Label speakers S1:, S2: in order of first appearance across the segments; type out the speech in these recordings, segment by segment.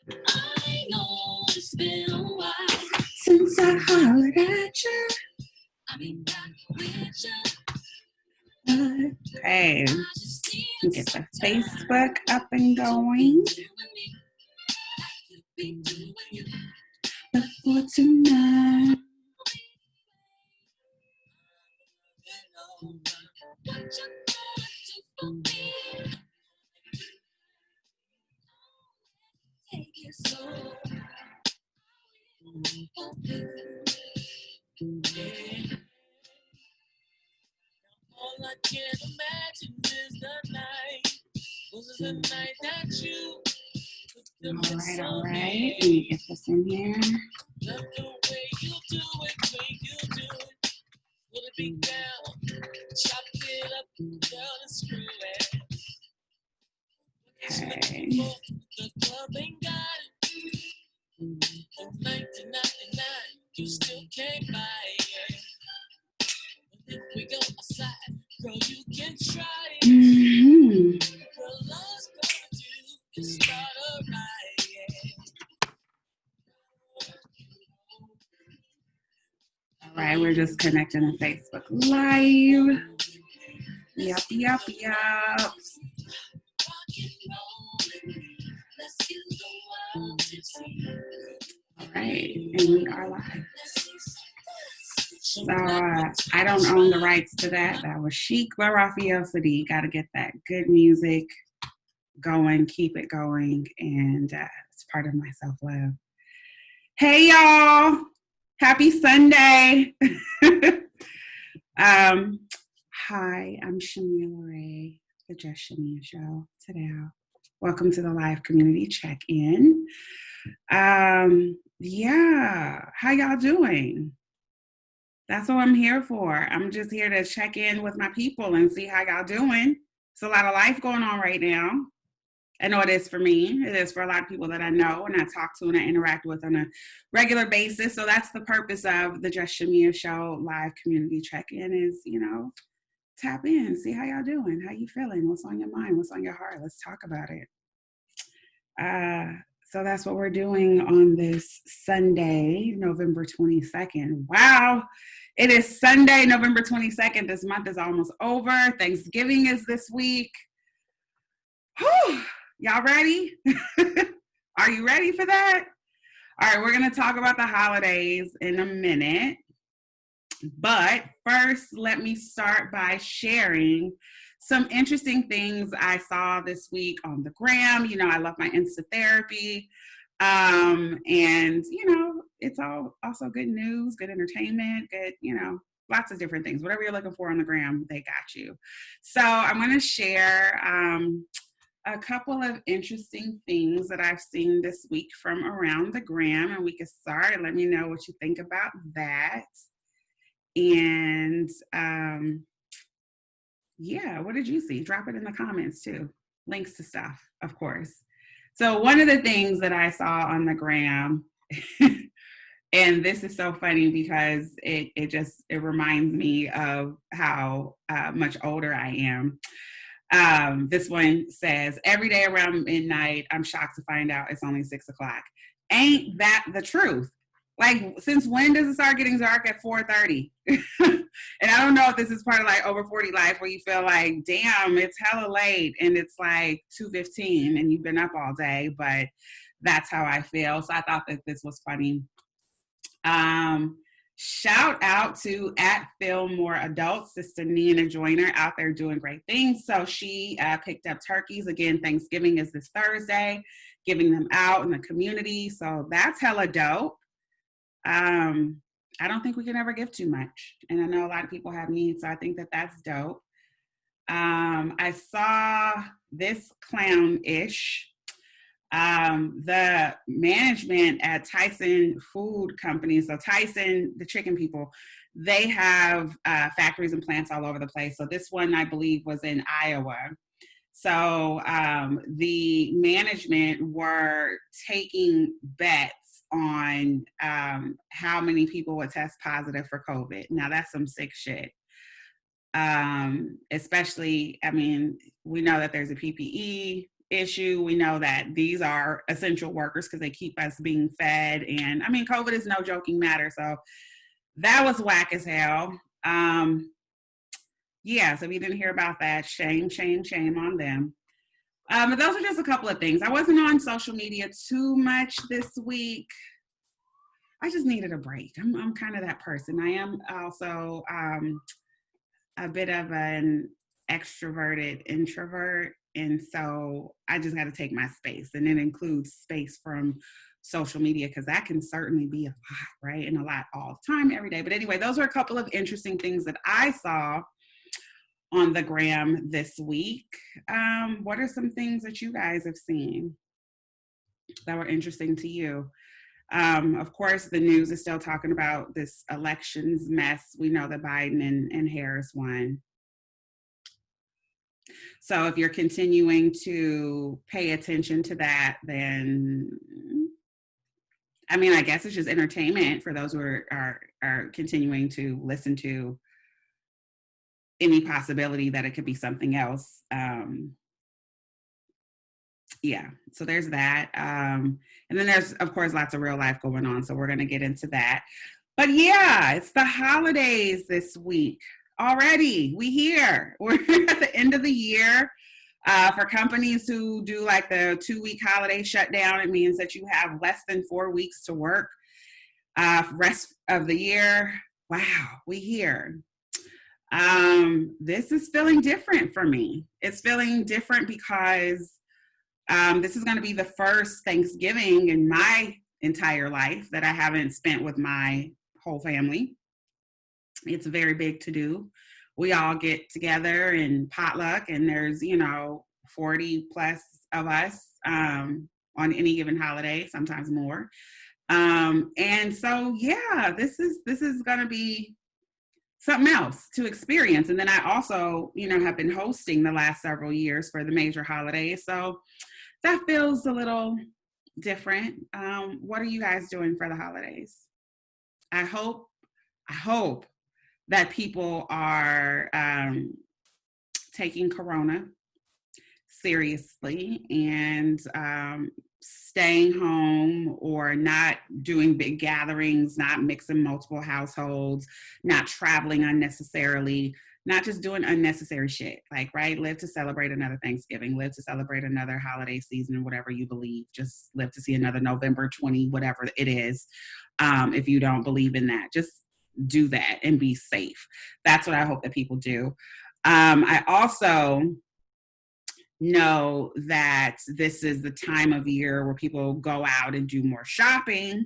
S1: I know it's been a while since I hollered at you. I mean, back with you. Okay, get the Facebook up and going. Before tonight. Take it slow. All I can imagine is the night. Was the night that you. All right. Let me get this in here. Love the way you do it, way you do it. Put it big down, chop it up, girl, and screw it. Okay. The club ain't got it. From 1999, you still can't buy it. But if we go outside, girl, you can try it. Mm-hmm. Girl, love's gonna do is start a riot. All right, we're just connecting on Facebook Live. Yup. All right, and we are live. So I don't own the rights to that. That was Chic by Raphael Sadiq. Got to get that good music going, keep it going, and it's part of my self-love. Hey, y'all. Happy Sunday. Hi, I'm Chamia, the Just Chamia Show today. Welcome to the live community check-in. Yeah, how y'all doing? That's what I'm here for. I'm just here to check in with my people and see how y'all doing. It's a lot of life going on right now. I know it is for me. It is for a lot of people that I know and I talk to and I interact with on a regular basis. So that's the purpose of the Just Chamia Show live community check-in is, tap in, see how y'all doing, how you feeling, what's on your mind, what's on your heart. Let's talk about it. So that's what we're doing on this Sunday, November 22nd. Wow, it is Sunday, November 22nd. This month is almost over. Thanksgiving is this week. Whew. Y'all ready? Are you ready for that? All right, we're going to talk about the holidays in a minute. But first, let me start by sharing some interesting things I saw this week on the gram. I love my Insta therapy. And, it's all also good news, good entertainment, good, lots of different things. Whatever you're looking for on the gram, they got you. So I'm going to share a couple of interesting things that I've seen this week from around the gram. And we can start and let me know what you think about that. And what did you see? Drop it in the comments too. Links to stuff, of course. So one of the things that I saw on the gram, and this is so funny because it reminds me of how much older I am. This one says, every day around midnight, I'm shocked to find out it's only 6 o'clock. Ain't that the truth? Like, since when does it start getting dark at 4:30? And I don't know if this is part of like over 40 life where you feel like, damn, it's hella late and it's like 2:15 and you've been up all day, but that's how I feel. So I thought that this was funny. Shout out to @FeelMoreAdults, Sister Nina Joyner out there doing great things. So she picked up turkeys. Again, Thanksgiving is this Thursday, giving them out in the community. So that's hella dope. I don't think we can ever give too much. And I know a lot of people have needs, so I think that that's dope. I saw this clown-ish. The management at Tyson Food Company, so Tyson, the chicken people, they have factories and plants all over the place. So this one, I believe, was in Iowa. So the management were taking bets on how many people would test positive for COVID. Now that's some sick shit. Especially, we know that there's a PPE issue. We know that these are essential workers because they keep us being fed. And I mean, COVID is no joking matter. So that was whack as hell. Yeah, so if you didn't hear about that, shame, shame, shame on them. But those are just a couple of things. I wasn't on social media too much this week. I just needed a break. I'm kind of that person. I am also a bit of an extroverted introvert. And so I just got to take my space. And it includes space from social media because that can certainly be a lot, right? And a lot all the time, every day. But anyway, those are a couple of interesting things that I saw on the gram this week. What are some things that you guys have seen that were interesting to you? Of course, the news is still talking about this elections mess. We know that Biden and Harris won. So if you're continuing to pay attention to that, then I mean, I guess it's just entertainment for those who are continuing to listen to any possibility that it could be something else. Yeah, so there's that. And then there's, of course, lots of real life going on. So we're going to get into that. But yeah, it's the holidays this week already. We here. We're at the end of the year. For companies who do like the 2-week holiday shutdown, it means that you have less than 4 weeks to work. Rest of the year, wow, we here. This is feeling different for me. It's feeling different because this is going to be the first Thanksgiving in my entire life that I haven't spent with my whole family. It's very big to do. We all get together and potluck, and there's, 40 plus of us on any given holiday, sometimes more. And so, yeah, this is going to be something else to experience. And then I also, have been hosting the last several years for the major holidays. So that feels a little different. What are you guys doing for the holidays? I hope that people are taking Corona seriously and staying home or not doing big gatherings, not mixing multiple households, not traveling unnecessarily, not just doing unnecessary shit. Like, right, live to celebrate another Thanksgiving, live to celebrate another holiday season, whatever you believe. Just live to see another November 20, whatever it is. If you don't believe in that, just do that and be safe. That's what I hope that people do. I also know that this is the time of year where people go out and do more shopping,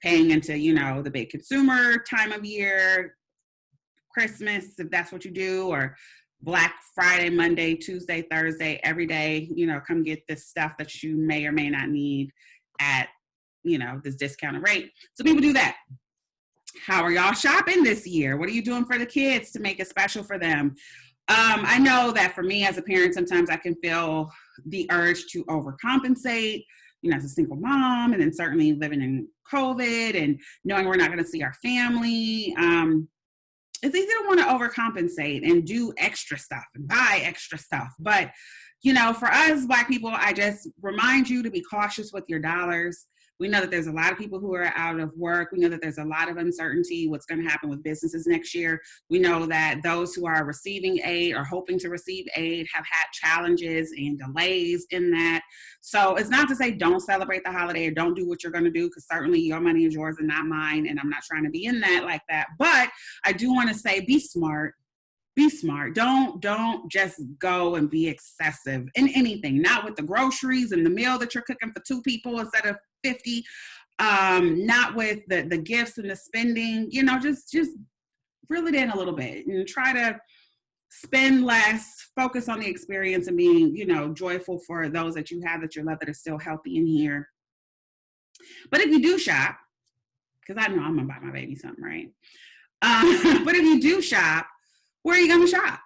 S1: paying into, the big consumer time of year, Christmas, if that's what you do, or Black Friday, Monday, Tuesday, Thursday, every day, come get this stuff that you may or may not need at, this discounted rate. So people do that. How are y'all shopping this year? What are you doing for the kids to make it special for them? I know that for me as a parent, sometimes I can feel the urge to overcompensate, as a single mom, and then certainly living in COVID and knowing we're not going to see our family. It's easy to want to overcompensate and do extra stuff and buy extra stuff. But, for us Black people, I just remind you to be cautious with your dollars. We know that there's a lot of people who are out of work. We know that there's a lot of uncertainty what's going to happen with businesses next year. We know that those who are receiving aid or hoping to receive aid have had challenges and delays in that. So it's not to say don't celebrate the holiday or don't do what you're going to do, because certainly your money is yours and not mine. And I'm not trying to be in that like that. But I do want to say be smart. Be smart. Don't just go and be excessive in anything, not with the groceries and the meal that you're cooking for 2 people instead of 50, not with the gifts and the spending, just reel it in a little bit and try to spend less, focus on the experience and being, joyful for those that you have, that you love, that are still healthy in here. But if you do shop, because I know I'm gonna buy my baby something, right? But if you do shop, where are you going to shop?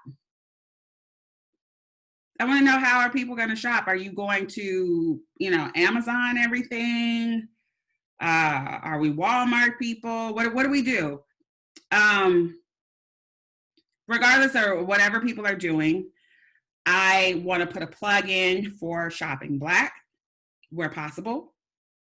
S1: I want to know, how are people going to shop? Are you going to, Amazon everything? Are we Walmart people? What do we do? Regardless of whatever people are doing, I want to put a plug in for shopping Black where possible.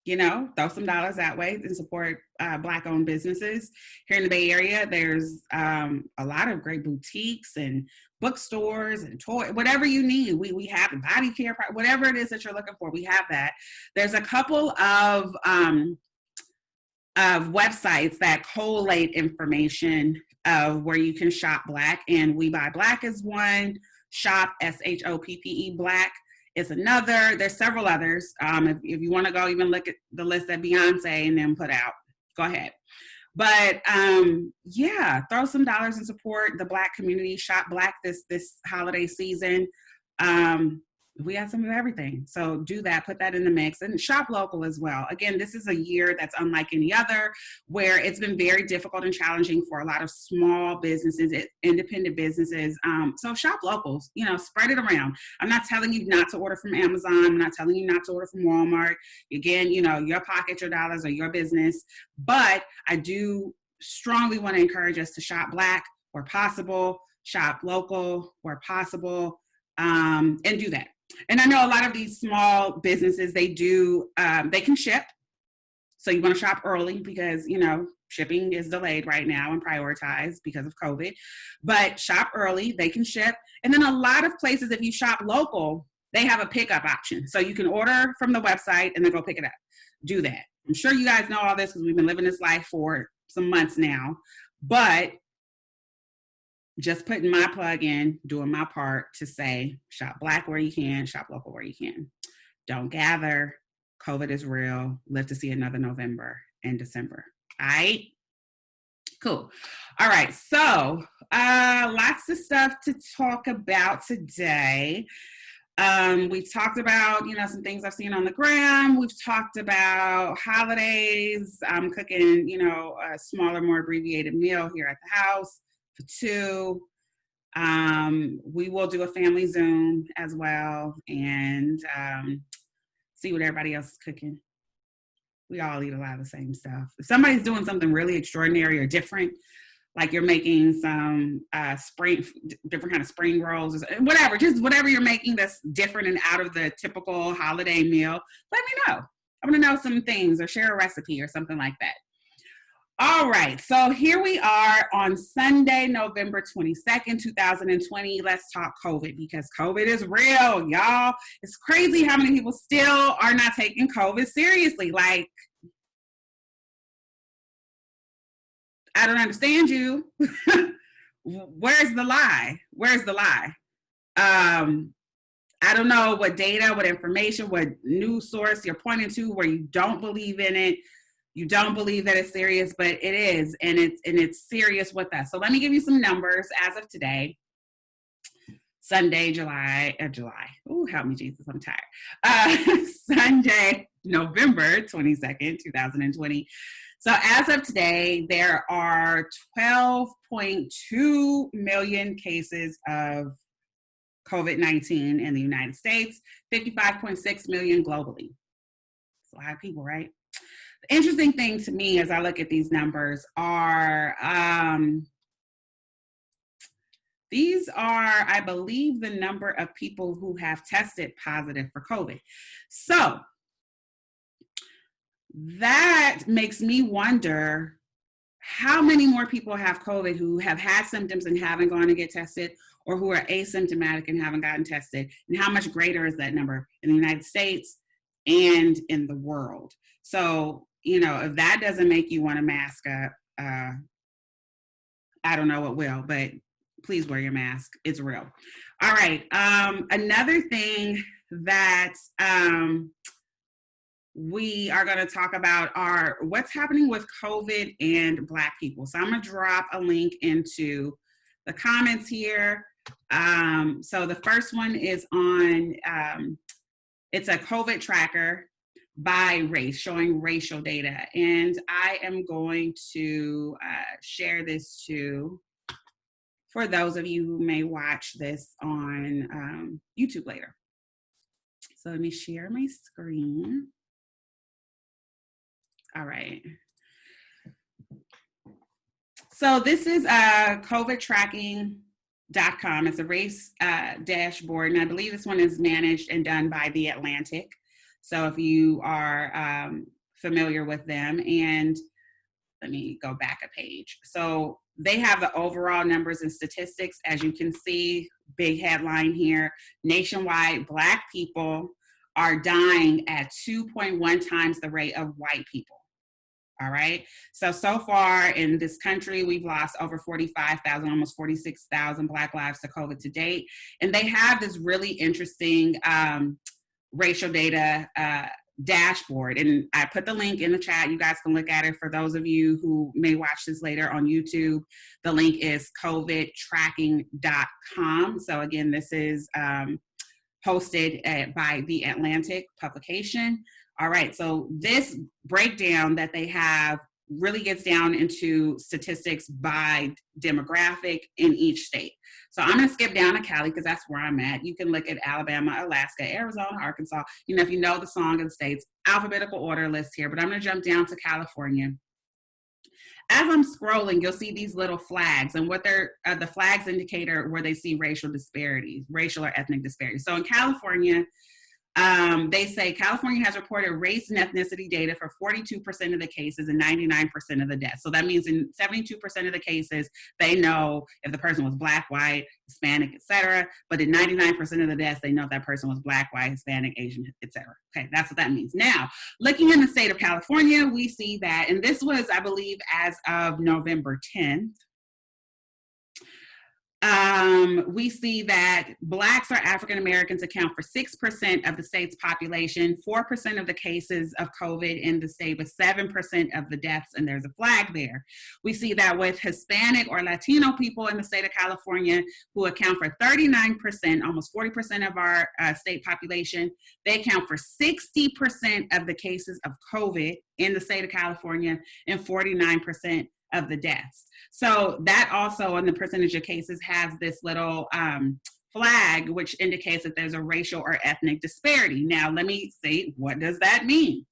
S1: Throw some dollars that way and support Black-owned businesses. Here in the Bay Area, there's a lot of great boutiques and bookstores and toy, whatever you need. We have body care, whatever it is that you're looking for, we have that. There's a couple of websites that collate information of where you can shop Black, and We Buy Black is one. Shop SHOPPE Black is another. There's several others. If you want to go even look at the list that Beyonce and them put out, go ahead. But yeah, throw some dollars and support the Black community. Shop Black this holiday season. We have some of everything. So do that, put that in the mix, and shop local as well. Again, this is a year that's unlike any other, where it's been very difficult and challenging for a lot of small businesses, independent businesses. So shop locals, spread it around. I'm not telling you not to order from Amazon. I'm not telling you not to order from Walmart. Again, your pocket, your dollars are your business. But I do strongly want to encourage us to shop Black where possible, shop local where possible, and do that. And I know a lot of these small businesses, they can ship. So you want to shop early because, shipping is delayed right now and prioritized because of COVID. But shop early, they can ship. And then a lot of places, if you shop local, they have a pickup option. So you can order from the website and then go pick it up. Do that. I'm sure you guys know all this because we've been living this life for some months now. But just putting my plug in, doing my part to say, shop Black where you can, shop local where you can. Don't gather. COVID is real. Live to see another November and December. All right? Cool. All right. So lots of stuff to talk about today. We've talked about, some things I've seen on the gram. We've talked about holidays. I'm cooking, a smaller, more abbreviated meal here at the house for two. We will do a family Zoom as well and see what everybody else is cooking. We all eat a lot of the same stuff. If somebody's doing something really extraordinary or different, like you're making some different kind of spring rolls, or whatever, just whatever you're making that's different and out of the typical holiday meal, let me know. I want to know some things or share a recipe or something like that. All right, so here we are on Sunday, November 22nd, 2020. Let's talk COVID because COVID is real, y'all. It's crazy how many people still are not taking COVID seriously. Like, I don't understand you. Where's the lie? Where's the lie? I don't know what data, what information, what news source you're pointing to where you don't believe in it. You don't believe that it's serious, but it is, and it's serious with us. So let me give you some numbers as of today, Sunday, July. Oh, help me, Jesus, I'm tired. Sunday, November 22nd, 2020. So as of today, there are 12.2 million cases of COVID-19 in the United States, 55.6 million globally. It's a lot of people, right? The interesting thing to me as I look at these numbers are, these are, I believe, the number of people who have tested positive for COVID. So that makes me wonder how many more people have COVID who have had symptoms and haven't gone to get tested, or who are asymptomatic and haven't gotten tested, and how much greater is that number in the United States and in the world. So, if that doesn't make you want to mask up, I don't know what will, but please wear your mask. It's real. All right. Another thing that we are going to talk about are what's happening with COVID and Black people. So I'm going to drop a link into the comments here. So the first one is on, it's a COVID tracker by race, showing racial data. And I am going to share this too for those of you who may watch this on YouTube later. So let me share my screen. All right. So this is a COVID tracking .com. It's a race dashboard, and I believe this one is managed and done by The Atlantic. So if you are familiar with them, and let me go back a page. So they have the overall numbers and statistics. As you can see, big headline here, nationwide, Black people are dying at 2.1 times the rate of white people. All right. So far in this country, we've lost over 45,000, almost 46,000 Black lives to COVID to date. And they have this really interesting racial data dashboard. And I put the link in the chat. You guys can look at it. For those of you who may watch this later on YouTube, the link is covidtracking.com. So again, this is hosted by The Atlantic publication. All right, so this breakdown that they have really gets down into statistics by demographic in each state. So I'm gonna skip down to Cali because that's where I'm at. You can look at Alabama, Alaska, Arizona, Arkansas. You know, if you know the song of the states, alphabetical order list here, but I'm gonna jump down to California. As I'm scrolling, you'll see these little flags, and what they're the flags indicator where they see racial disparities, racial or ethnic disparities. So in California, they say California has reported race and ethnicity data for 42% of the cases and 99% of the deaths. So that means in 72% of the cases, they know if the person was Black, white, Hispanic, etc. But in 99% of the deaths, they know if that person was Black, white, Hispanic, Asian, etc. Okay, that's what that means. Now, looking in the state of California, we see that, and this was, I believe, as of November 10th, we see that Blacks or African Americans account for 6% of the state's population, 4% of the cases of COVID in the state, with 7% of the deaths, and there's a flag there. We see that with Hispanic or Latino people in the state of California, who account for 39%, almost 40% of our state population, they account for 60% of the cases of COVID in the state of California and 49% of the deaths. So that also in the percentage of cases has this little flag, which indicates that there's a racial or ethnic disparity. Now, let me say, what does that mean?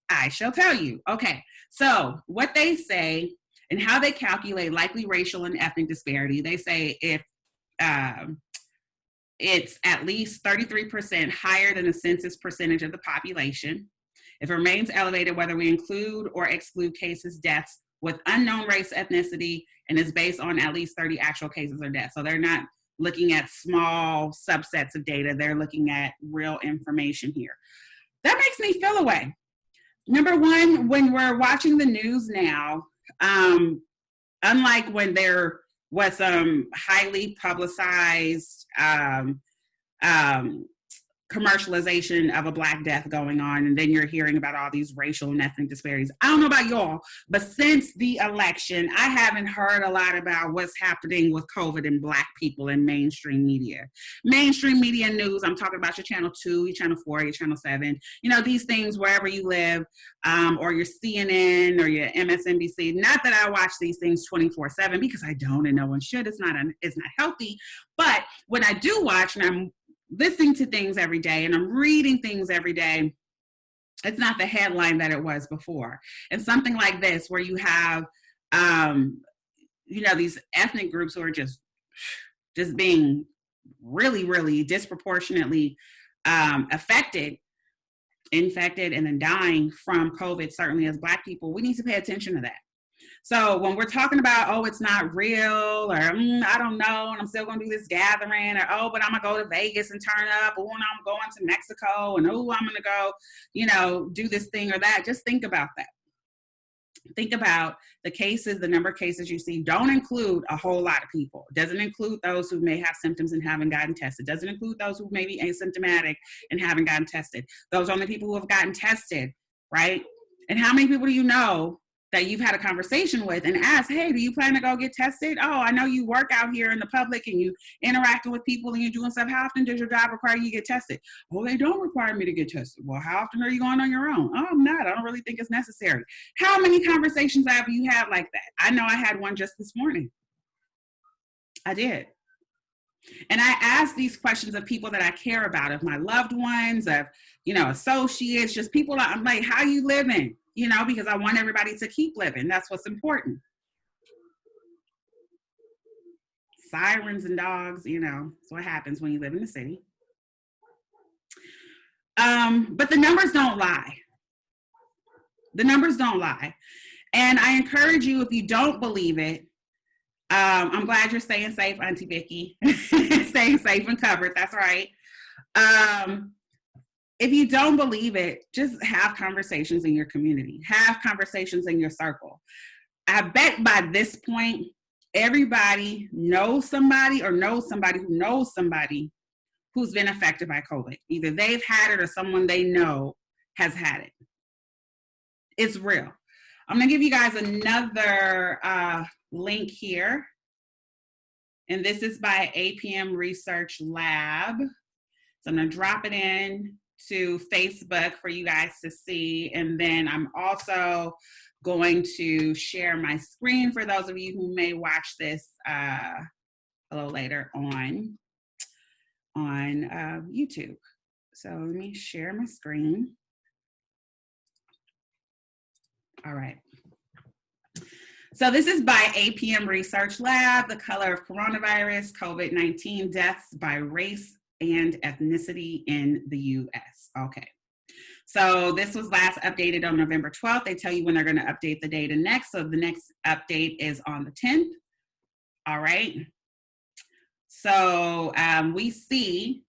S1: I shall tell you. Okay, so what they say and how they calculate likely racial and ethnic disparity, they say if it's at least 33% higher than the census percentage of the population, if it remains elevated, whether we include or exclude cases, deaths, with unknown race, ethnicity, and is based on at least 30 actual cases or deaths. So they're not looking at small subsets of data. They're looking at real information here. That makes me feel a way. Number one, when we're watching the news now, unlike when there was some highly publicized commercialization of a Black death going on, and then you're hearing about all these racial and ethnic disparities. I don't know about y'all, but since the election, I haven't heard a lot about what's happening with COVID and Black people in mainstream media. Mainstream media news, I'm talking about your channel 2, your channel 4, your channel 7, you know, these things wherever you live, or your CNN or your MSNBC. Not that I watch these things 24/7 because I don't, and no one should. It's not healthy. But when I do watch, and I'm listening to things every day and I'm reading things every day, it's not the headline that it was before. And something like this, where you have, you know, these ethnic groups who are just being really, really disproportionately infected, and then dying from COVID, certainly as Black people, we need to pay attention to that. So when we're talking about, oh, it's not real, or I don't know, and I'm still going to do this gathering, or, oh, but I'm going to go to Vegas and turn up, or I'm going to Mexico, and, oh, I'm going to go, you know, do this thing or that. Just think about that. Think about the cases, the number of cases you see don't include a whole lot of people. It doesn't include those who may have symptoms and haven't gotten tested. It doesn't include those who may be asymptomatic and haven't gotten tested. Those are only people who have gotten tested, right? And how many people do you know that you've had a conversation with and asked, hey, do you plan to go get tested? Oh, I know you work out here in the public and you interacting with people and you're doing stuff. How often does your job require you to get tested? Oh, they don't require me to get tested. Well, how often are you going on your own? Oh, I'm not. I don't really think it's necessary. How many conversations have you had like that? I know I had one just this morning. I did. And I ask these questions of people that I care about, of my loved ones, of, you know, associates, just people that I'm like, how you living? You know, because I want everybody to keep living. That's what's important. sirens and dogs, it's what happens when you live in the city. But the numbers don't lie. The numbers don't lie. And I encourage you, if you don't believe it, I'm glad you're staying safe, Auntie Vicky. Staying safe and covered. That's right. If you don't believe it, just have conversations in your community. Have conversations in your circle. I bet by this point, everybody knows somebody or knows somebody who knows somebody who's been affected by COVID. Either they've had it or someone they know has had it. It's real. I'm going to give you guys another link here. And this is by APM Research Lab. So I'm going to drop it in to Facebook for you guys to see. And then I'm also going to share my screen for those of you who may watch this a little later on YouTube. So let me share my screen. All right. So this is by APM Research Lab, the color of coronavirus, COVID-19 deaths by race and ethnicity in the US. Okay. So this was last updated on November 12th. They tell you when they're going to update the data next. So the next update is on the 10th. All right. So we see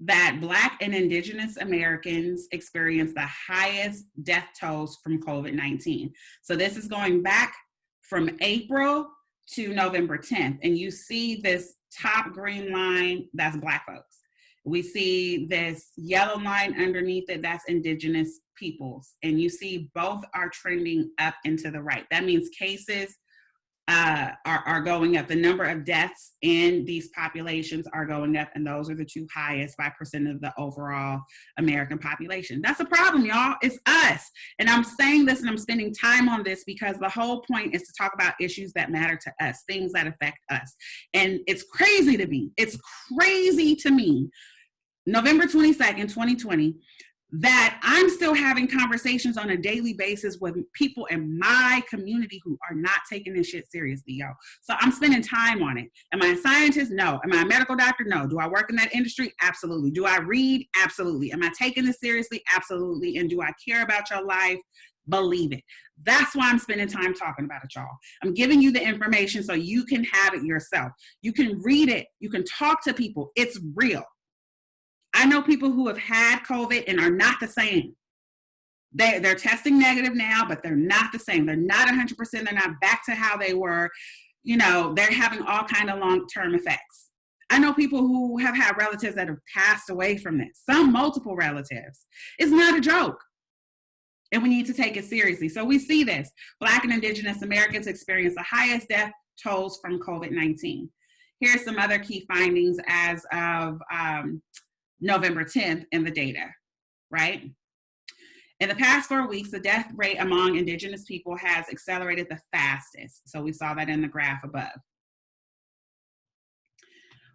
S1: that Black and Indigenous Americans experience the highest death tolls from COVID-19. So this is going back from April to November 10th. And you see this top green line, that's Black folks. We see this yellow line underneath it, that's Indigenous peoples. And you see both are trending up and to the right. That means cases are going up. The number of deaths in these populations are going up, and those are the two highest by percent of the overall American population. That's a problem, y'all. It's us. And I'm saying this and I'm spending time on this because the whole point is to talk about issues that matter to us, things that affect us. And it's crazy to me. It's crazy to me, November 22nd, 2020, that I'm still having conversations on a daily basis with people in my community who are not taking this shit seriously, yo. So I'm spending time on it. Am I a scientist? No. Am I a medical doctor? No. Do I work in that industry? Absolutely. Do I read? Absolutely. Am I taking this seriously? Absolutely. And do I care about your life? Believe it. That's why I'm spending time talking about it, y'all. I'm giving you the information so you can have it yourself. You can read it. You can talk to people. It's real. I know people who have had COVID and are not the same. They're testing negative now, but they're not the same. They're not 100%. They're not back to how they were. They're having all kind of long-term effects. I know people who have had relatives that have passed away from this, some multiple relatives. It's not a joke. And we need to take it seriously. So we see this. Black and Indigenous Americans experience the highest death tolls from COVID-19. Here's some other key findings as of November 10th in the data, right? In the past 4 weeks, the death rate among Indigenous people has accelerated the fastest. So we saw that in the graph above.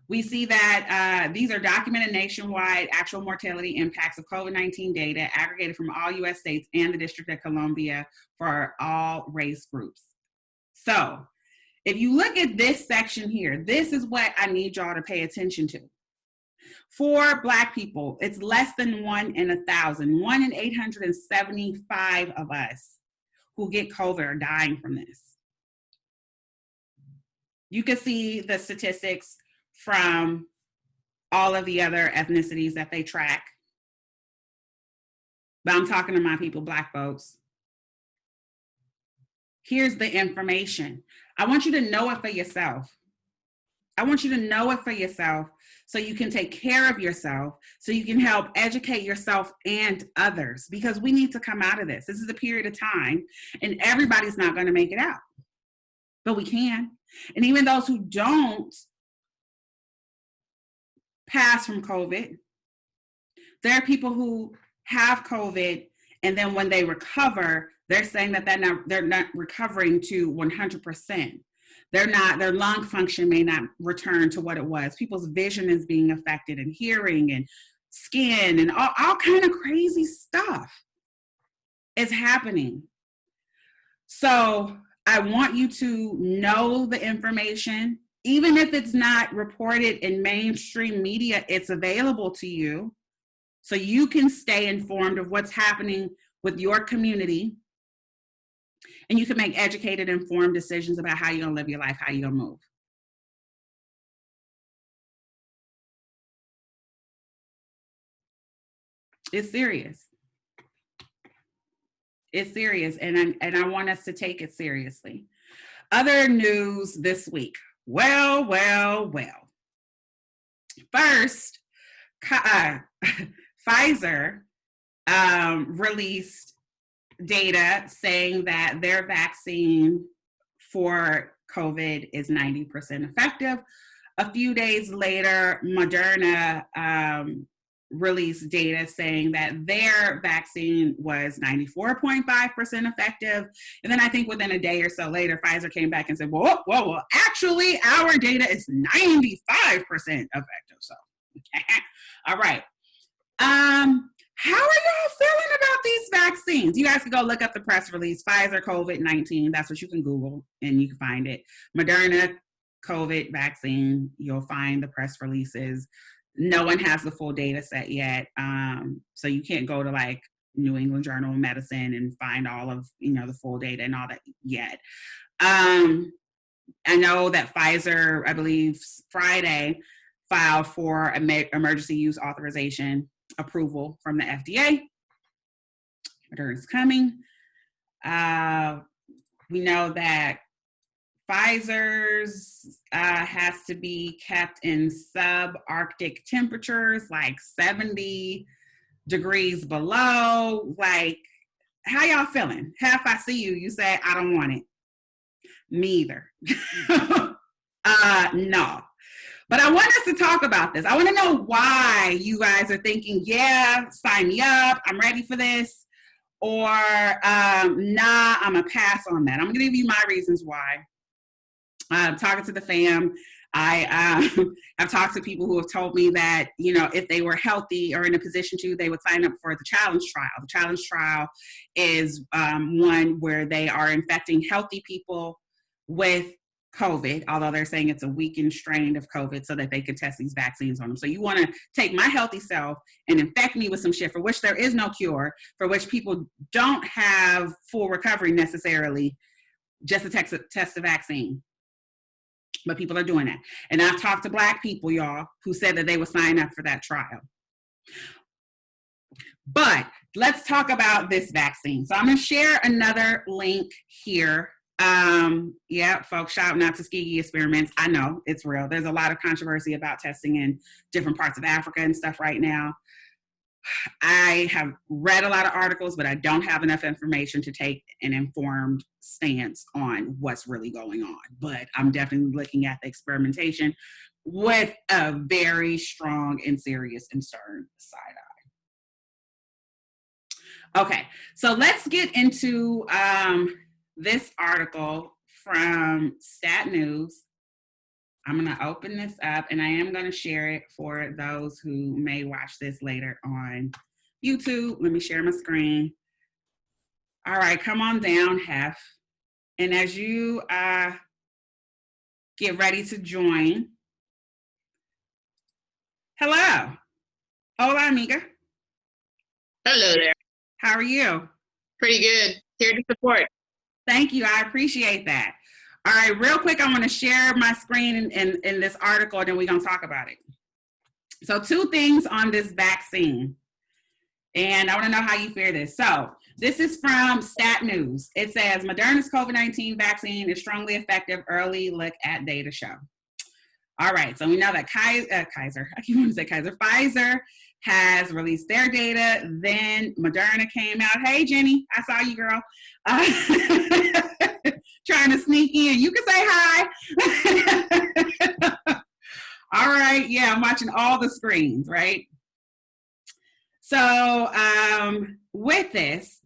S1: We see that these are documented nationwide actual mortality impacts of COVID-19 data aggregated from all US states and the District of Columbia for all race groups. So if you look at this section here, this is what I need y'all to pay attention to. For Black people, it's less than 1 in 1,000, 1 in 875 of us who get COVID are dying from this. You can see the statistics from all of the other ethnicities that they track. But I'm talking to my people, Black folks. Here's the information. I want you to know it for yourself. I want you to know it for yourself so you can take care of yourself, so you can help educate yourself and others, because we need to come out of this. This is a period of time, and everybody's not going to make it out, but we can. And even those who don't pass from COVID, there are people who have COVID, and then when they recover, they're saying that they're not recovering to 100%. Their lung function may not return to what it was. People's vision is being affected, and hearing and skin and all kind of crazy stuff is happening. So I want you to know the information, Even if it's not reported in mainstream media, it's available to you. So you can stay informed of what's happening with your community. And you can make educated, informed decisions about how you're going to live your life, how you're going to move. It's serious. It's serious. And I want us to take it seriously. Other news this week. Well. First, Pfizer released data saying that their vaccine for COVID is 90% effective. A few days later, Moderna released data saying that their vaccine was 94.5% effective. And then I think within a day or so later, Pfizer came back and said, whoa, actually, our data is 95% effective. So, all right. How are y'all feeling about these vaccines? You guys can go look up the press release, Pfizer COVID-19. That's what you can Google and you can find it. Moderna COVID vaccine, you'll find the press releases. No one has the full data set yet. So you can't go to like New England Journal of Medicine and find all of, the full data and all that yet. I know that Pfizer, I believe Friday, filed for emergency use authorization approval from the FDA. Moderna's coming. We know that Pfizer's has to be kept in subarctic temperatures, like 70 degrees below. Like, how y'all feeling? Half I see you, you say, I don't want it. Me either. No. But I want us to talk about this. I want to know why you guys are thinking, yeah, sign me up, I'm ready for this. Or, nah, I'm going to pass on that. I'm going to give you my reasons why. Talking to the fam, I've talked to people who have told me that, if they were healthy or in a position to, they would sign up for the challenge trial. The challenge trial is one where they are infecting healthy people with COVID, although they're saying it's a weakened strain of COVID so that they could test these vaccines on them. So you want to take my healthy self and infect me with some shit for which there is no cure, for which people don't have full recovery necessarily, just to test the vaccine. But people are doing that. And I've talked to Black people, y'all, who said that they would sign up for that trial. But let's talk about this vaccine. So I'm going to share another link here. Yeah, folks shouting out Tuskegee experiments. I know it's real. There's a lot of controversy about testing in different parts of Africa and stuff right now. I have read a lot of articles, but I don't have enough information to take an informed stance on what's really going on. But I'm definitely looking at the experimentation with a very strong and serious and stern side eye. Okay, so let's get into this article from Stat News. I'm going to open this up and I am going to share it for those who may watch this later on YouTube. Let me share my screen. All right, come on down, Hef. And as you get ready to join, hello. Hola, amiga.
S2: Hello there.
S1: How are you?
S2: Pretty good. Here to support.
S1: Thank you. I appreciate that. All right, real quick, I want to share my screen in this article, and then we're going to talk about it. So 2 things on this vaccine, and I want to know how you feel this. So this is from Stat News. It says, Moderna's COVID-19 vaccine is strongly effective. Early look at data show. All right, so we know that Pfizer has released their data. Then Moderna came out. Hey, Jenny, I saw you, girl. Trying to sneak in. You can say hi. All right, yeah, I'm watching all the screens, right? So with this,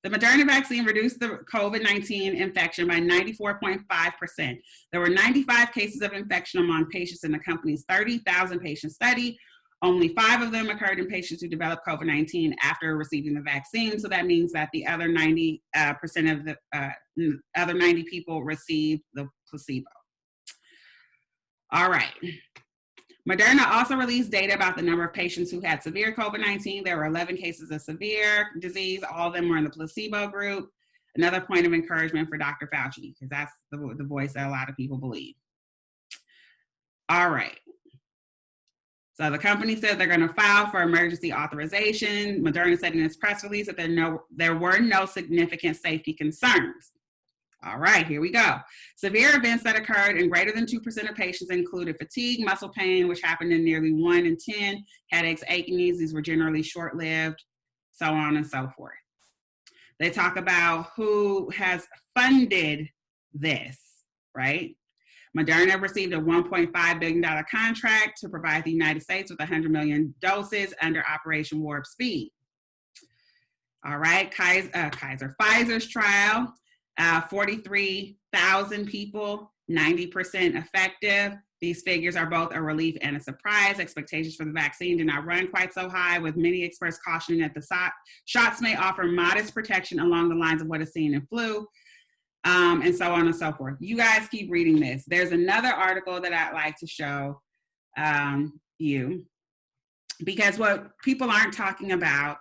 S1: the Moderna vaccine reduced the COVID-19 infection by 94.5%. There were 95 cases of infection among patients in the company's 30,000 patient study. Only 5 of them occurred in patients who developed COVID-19 after receiving the vaccine. So that means that the other 90% of the other 90 people received the placebo. All right. Moderna also released data about the number of patients who had severe COVID-19. There were 11 cases of severe disease. All of them were in the placebo group. Another point of encouragement for Dr. Fauci, because that's the voice that a lot of people believe. All right. So the company said they're going to file for emergency authorization. Moderna said in its press release that there were no significant safety concerns. All right, here we go. Severe events that occurred in greater than 2% of patients included fatigue, muscle pain, which happened in nearly 1 in 10, headaches, aching. These were generally short-lived, so on and so forth. They talk about who has funded this, right? Moderna received a $1.5 billion contract to provide the United States with 100 million doses under Operation Warp Speed. All right, Pfizer's trial, 43,000 people, 90% effective. These figures are both a relief and a surprise. Expectations for the vaccine did not run quite so high, with many experts cautioning that the shots may offer modest protection along the lines of what is seen in flu, and so on and so forth. You guys keep reading this. There's another article that I'd like to show you, because what people aren't talking about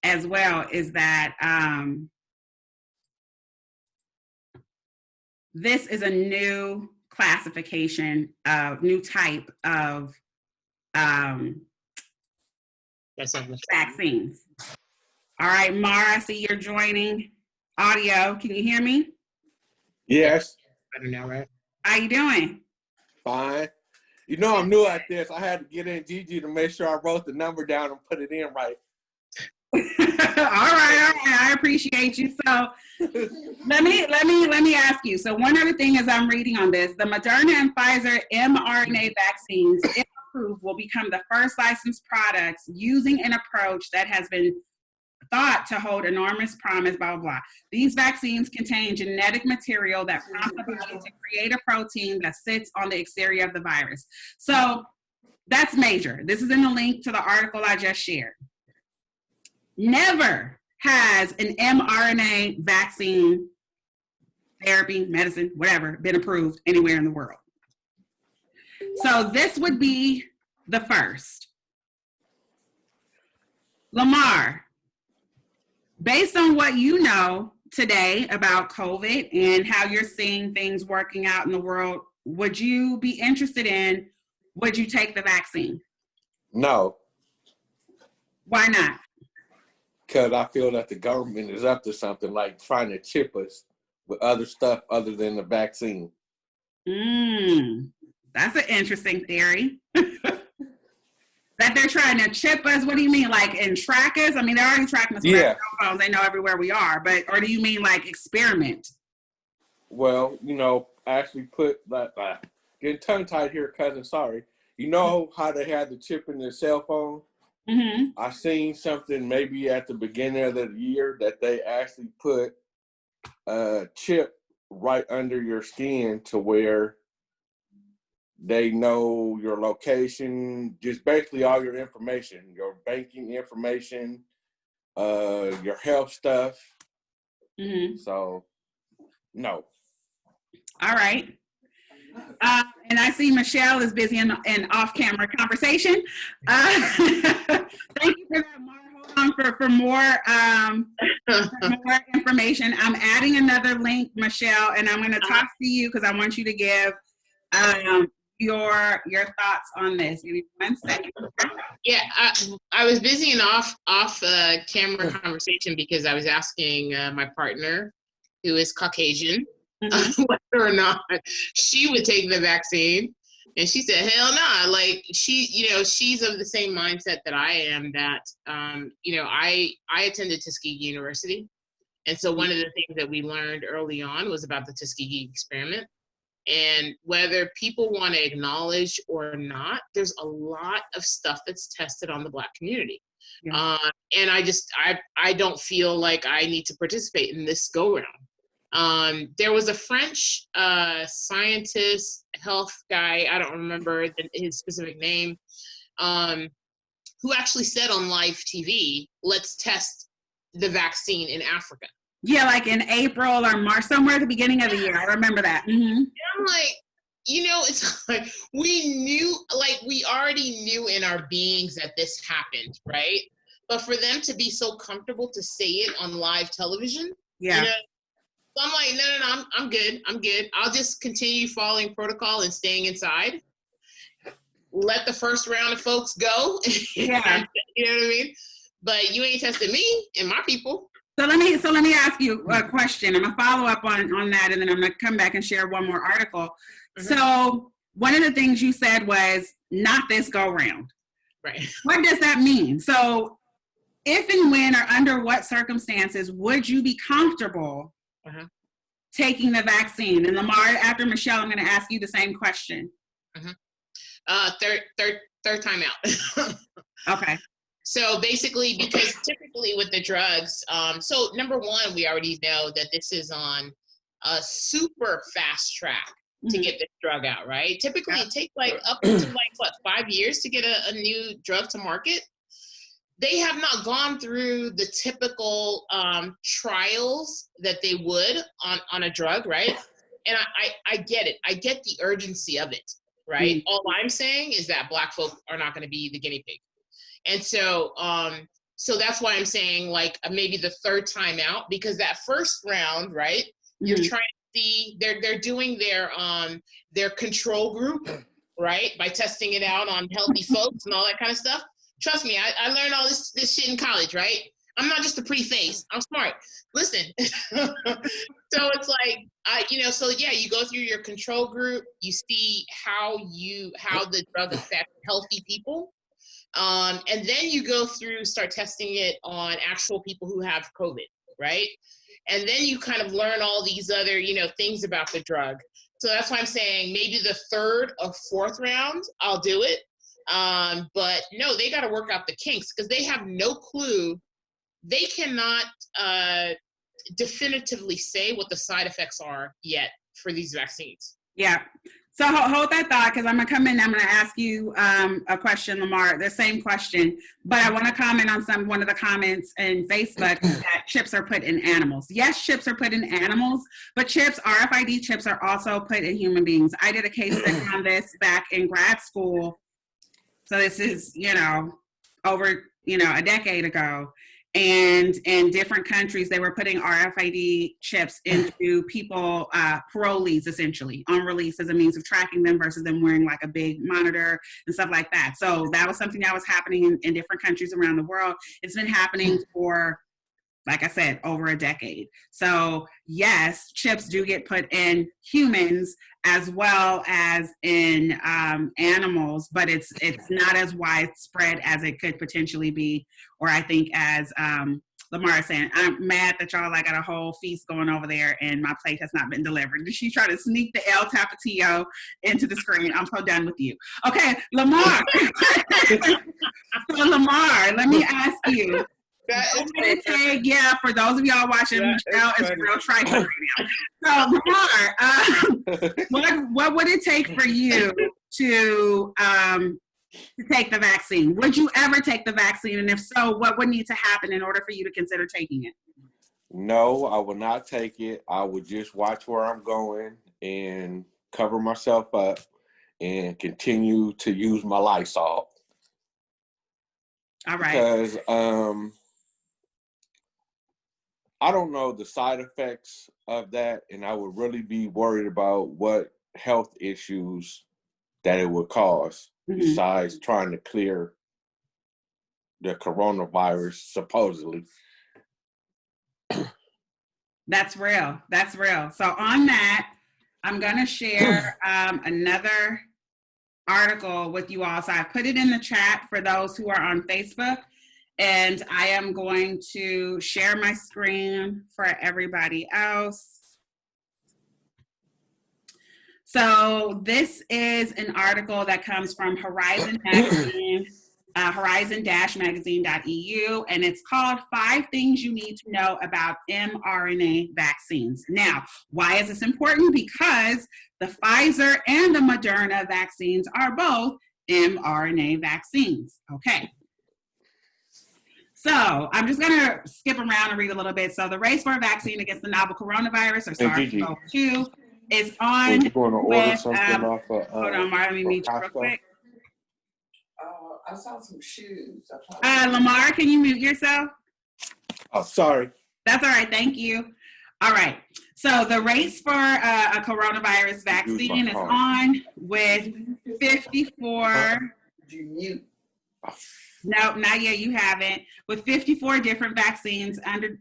S1: as well is that this is a new classification of new type of vaccines. All right, Mara, I see you're joining audio. Can you hear me?
S3: Yes.
S2: Better now, right?
S1: How you doing?
S3: Fine. You know I'm new at this. I had to get in Gigi to make sure I wrote the number down and put it in right.
S1: all right. I appreciate you. So let me ask you. So one other thing as I'm reading on this, the Moderna and Pfizer mRNA vaccines, if approved, will become the first licensed products using an approach that has been thought to hold enormous promise, blah, blah, blah. These vaccines contain genetic material that prompts the body to create a protein that sits on the exterior of the virus. So that's major. This is in the link to the article I just shared. Never has an mRNA vaccine, therapy, medicine, whatever, been approved anywhere in the world. So this would be the first. Lamar, based on what you know today about COVID and how you're seeing things working out in the world, would you be interested in, would you take the vaccine?
S3: No.
S1: Why not?
S3: Because I feel that the government is up to something, like trying to chip us with other stuff other than the vaccine.
S1: That's an interesting theory. That they're trying to chip us. What do you mean, like, and track us? I mean, they're already tracking us with our cell phones. They know everywhere we are. But, or do you mean like experiment?
S3: Well, you know, actually put like getting tongue tied here, cousin. Sorry. You know how they had the chip in their cell phone?
S1: Mm-hmm.
S3: I seen something maybe at the beginning of the year that they actually put a chip right under your skin to where they know your location, just basically all your information, your banking information, your health stuff.
S1: Mm-hmm.
S3: So, no.
S1: All right. And I see Michelle is busy in off-camera conversation. Thank you for that, Mara. Hold on for more information. I'm adding another link, Michelle, and I'm going to talk to you because I want you to give your thoughts on this. Give me 1 second.
S2: Yeah, I was busy in off camera conversation because I was asking my partner, who is Caucasian, whether or not she would take the vaccine, and she said, "Hell no!" Like she's of the same mindset that I am. That I attended Tuskegee University, and so one of the things that we learned early on was about the Tuskegee experiment. And whether people want to acknowledge or not, there's a lot of stuff that's tested on the Black community. Yeah. And I don't feel like I need to participate in this go round. There was a French scientist, health guy, I don't remember his specific name, who actually said on live TV, let's test the vaccine in Africa.
S1: Yeah, like in April or March, somewhere at the beginning of the year. I remember that. Mm-hmm.
S2: And I'm like, it's like we already knew in our beings that this happened, right? But for them to be so comfortable to say it on live television,
S1: Yeah.
S2: So I'm like, no, I'm good. I'll just continue following protocol and staying inside. Let the first round of folks go.
S1: Yeah.
S2: You know what I mean? But you ain't testing me and my people.
S1: So let me ask you a question. I'm gonna follow up on that, and then I'm gonna come back and share one more article. Mm-hmm. So one of the things you said was not this go round.
S2: Right.
S1: What does that mean? So if and when or under what circumstances would you be comfortable taking the vaccine? And Lamar, after Michelle, I'm going to ask you the same question.
S2: Third time out.
S1: Okay.
S2: So basically, because typically with the drugs, so number one, we already know that this is on a super fast track to get this drug out, right? Typically, it takes up to 5 years to get a new drug to market. They have not gone through the typical trials that they would on a drug, right? And I get it. I get the urgency of it, right? All I'm saying is that Black folk are not going to be the guinea pig. And so that's why I'm saying maybe the third time out, because that first round, right? You're trying to see, they're doing their control group, right? By testing it out on healthy folks and all that kind of stuff. Trust me, I learned all this shit in college, right? I'm not just a pretty face. I'm smart. Listen. So it's you go through your control group, you see how the drug affects healthy people. And then you start testing it on actual people who have COVID, right? And then you kind of learn all these other, things about the drug. So that's why I'm saying maybe the third or fourth round, I'll do it. But no, they got to work out the kinks because they have no clue. They cannot definitively say what the side effects are yet for these vaccines.
S1: Yeah. So hold that thought, because I'm going to come in and I'm going to ask you a question, Lamar, the same question. But I want to comment on one of the comments in Facebook that chips are put in animals. Yes, chips are put in animals, but RFID chips are also put in human beings. I did a case study on this back in grad school. So this is, over, a decade ago. And in different countries, they were putting RFID chips into people, parolees, essentially, on release as a means of tracking them versus them wearing a big monitor and stuff like that. So that was something that was happening in different countries around the world. It's been happening for, like I said, over a decade. So yes, chips do get put in humans as well as in animals, but it's not as widespread as it could potentially be, or I think as Lamar is saying, I'm mad that y'all got a whole feast going over there and my plate has not been delivered. Did she try to sneak the El Tapatio into the screen? I'm so done with you. Okay, Lamar. So Lamar, let me ask you. For those of y'all watching, Michelle is real trifling right now. So, Lamar, what would it take for you to take the vaccine? Would you ever take the vaccine? And if so, what would need to happen in order for you to consider taking it?
S3: No, I will not take it. I would just watch where I'm going and cover myself up and continue to use my Lysol.
S1: All right.
S3: Because I don't know the side effects of that, and I would really be worried about what health issues that it would cause besides trying to clear the coronavirus, supposedly.
S1: That's real. So on that, I'm going to share another article with you all. So I put it in the chat for those who are on Facebook. And I am going to share my screen for everybody else. So this is an article that comes from Horizon Magazine, horizon-magazine.eu, and it's called 5 Things You Need to Know About mRNA Vaccines. Now, why is this important? Because the Pfizer and the Moderna vaccines are both mRNA vaccines. Okay. So I'm just going to skip around and read a little bit. So the race for a vaccine against the novel coronavirus, or SARS-CoV-2, It's
S3: Was
S1: on
S3: you going to order
S1: with,
S3: something off of
S1: hold on, Mar, let me mute you real
S3: Costco?
S1: quick.
S4: I saw some shoes.
S1: Lamar, can you mute yourself?
S3: Oh, sorry.
S1: That's all right. Thank you. All right. So the race for a coronavirus vaccine is on with 54.
S4: Did you mute?
S1: No, not yet. You haven't. With 54 different vaccines under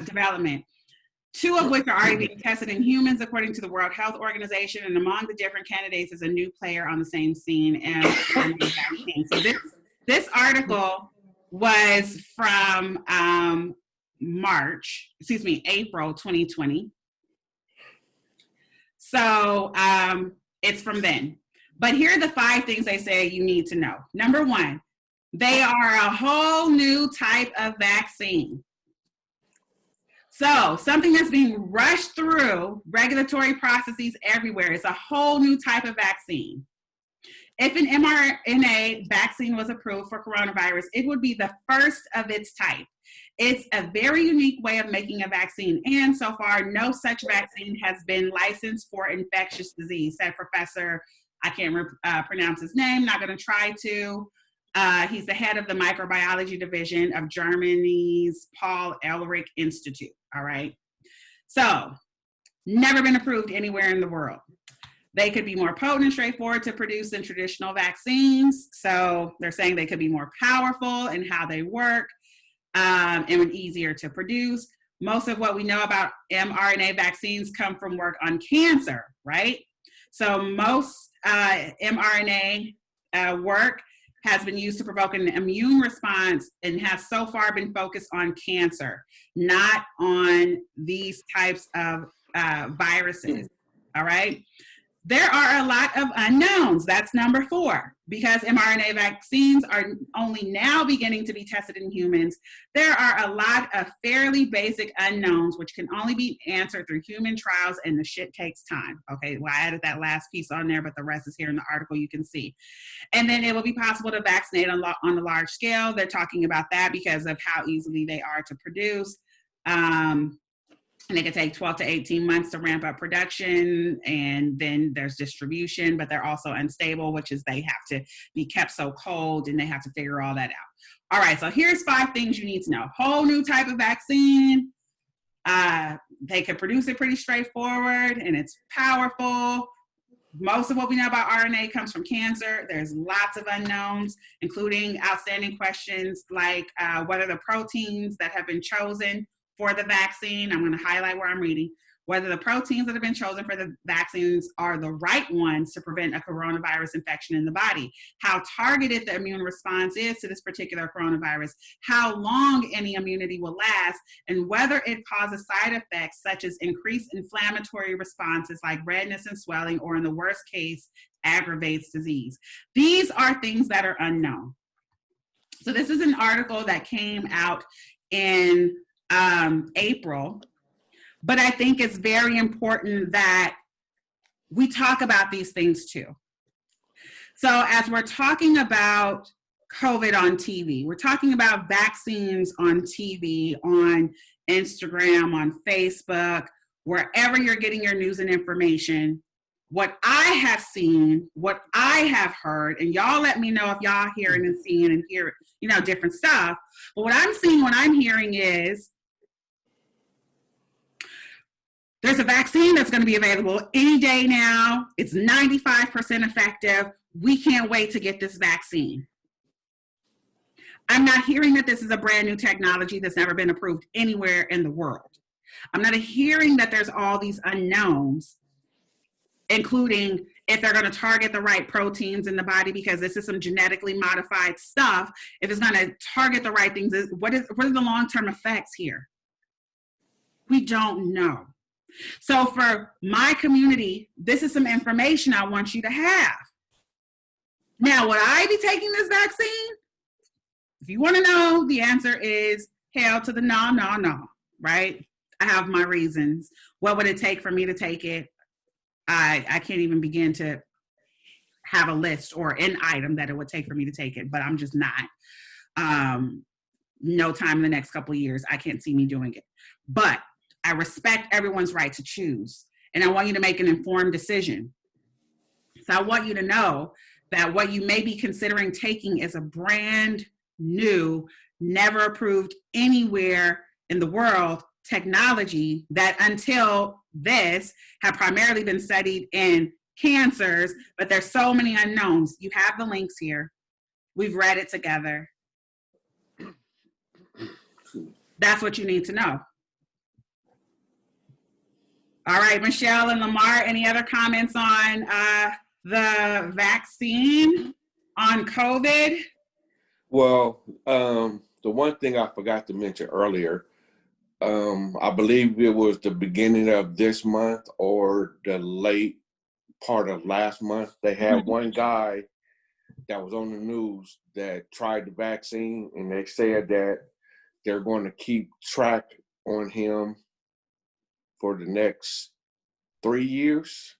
S1: development, 2 of which are already being tested in humans, according to the World Health Organization. And among the different candidates is a new player on the same scene, mRNA vaccine. So this article was from April 2020. So it's from then. But here are the 5 things they say you need to know. Number 1, they are a whole new type of vaccine. So something that's being rushed through regulatory processes everywhere. It's a whole new type of vaccine. If an mRNA vaccine was approved for coronavirus, it would be the first of its type. It's a very unique way of making a vaccine, and so far, no such vaccine has been licensed for infectious disease, said Professor, I can't pronounce his name, not going to try to. He's the head of the microbiology division of Germany's Paul Ehrlich Institute, all right? So, never been approved anywhere in the world. They could be more potent and straightforward to produce than traditional vaccines. So they're saying they could be more powerful in how they work and easier to produce. Most of what we know about mRNA vaccines come from work on cancer, right? So most mRNA work has been used to provoke an immune response and has so far been focused on cancer, not on these types of viruses, all right? There are a lot of unknowns. That's number 4. Because mRNA vaccines are only now beginning to be tested in humans, there are a lot of fairly basic unknowns which can only be answered through human trials, and the shit takes time. Okay, well, I added that last piece on there, but the rest is here in the article you can see. And then it will be possible to vaccinate on a large scale. They're talking about that because of how easily they are to produce. And it could take 12 to 18 months to ramp up production, and then there's distribution, but they're also unstable, which is they have to be kept so cold and they have to figure all that out. All right, so here's 5 things you need to know. Whole new type of vaccine. They could produce it pretty straightforward and it's powerful. Most of what we know about RNA comes from cancer. There's lots of unknowns, including outstanding questions like whether the proteins that have been chosen for the vaccine, I'm going to highlight where I'm reading, whether the proteins that have been chosen for the vaccines are the right ones to prevent a coronavirus infection in the body, how targeted the immune response is to this particular coronavirus, how long any immunity will last, and whether it causes side effects such as increased inflammatory responses like redness and swelling, or in the worst case, aggravates disease. These are things that are unknown. So this is an article that came out in April, but I think it's very important that we talk about these things too. So as we're talking about COVID on TV, we're talking about vaccines on TV, on Instagram, on Facebook, wherever you're getting your news and information. What I have seen, what I have heard, and y'all let me know if y'all hearing and seeing and hear, different stuff. But what I'm seeing, what I'm hearing is there's a vaccine that's going to be available any day now. It's 95% effective. We can't wait to get this vaccine. I'm not hearing that this is a brand new technology that's never been approved anywhere in the world. I'm not hearing that there's all these unknowns, including if they're going to target the right proteins in the body, because this is some genetically modified stuff. If it's going to target the right things, what are the long-term effects here? We don't know. So for my community, this is some information I want you to have. Now, would I be taking this vaccine? If you want to know, the answer is hell to the no, right? I have my reasons. What would it take for me to take it? I can't even begin to have a list or an item that it would take for me to take it, but I'm just not. No time in the next couple of years, I can't see me doing it. But I respect everyone's right to choose. and I want you to make an informed decision. So I want you to know that what you may be considering taking is a brand new, never approved anywhere in the world technology that until this had primarily been studied in cancers, but there's so many unknowns. You have the links here. We've read it together. That's what you need to know. All right, Michelle and Lamar, any other comments on the vaccine on COVID?
S3: Well, the one thing I forgot to mention earlier, I believe it was the beginning of this month or the late part of last month, they had one guy that was on the news that tried the vaccine, and they said that they're going to keep track on him for the next 3 years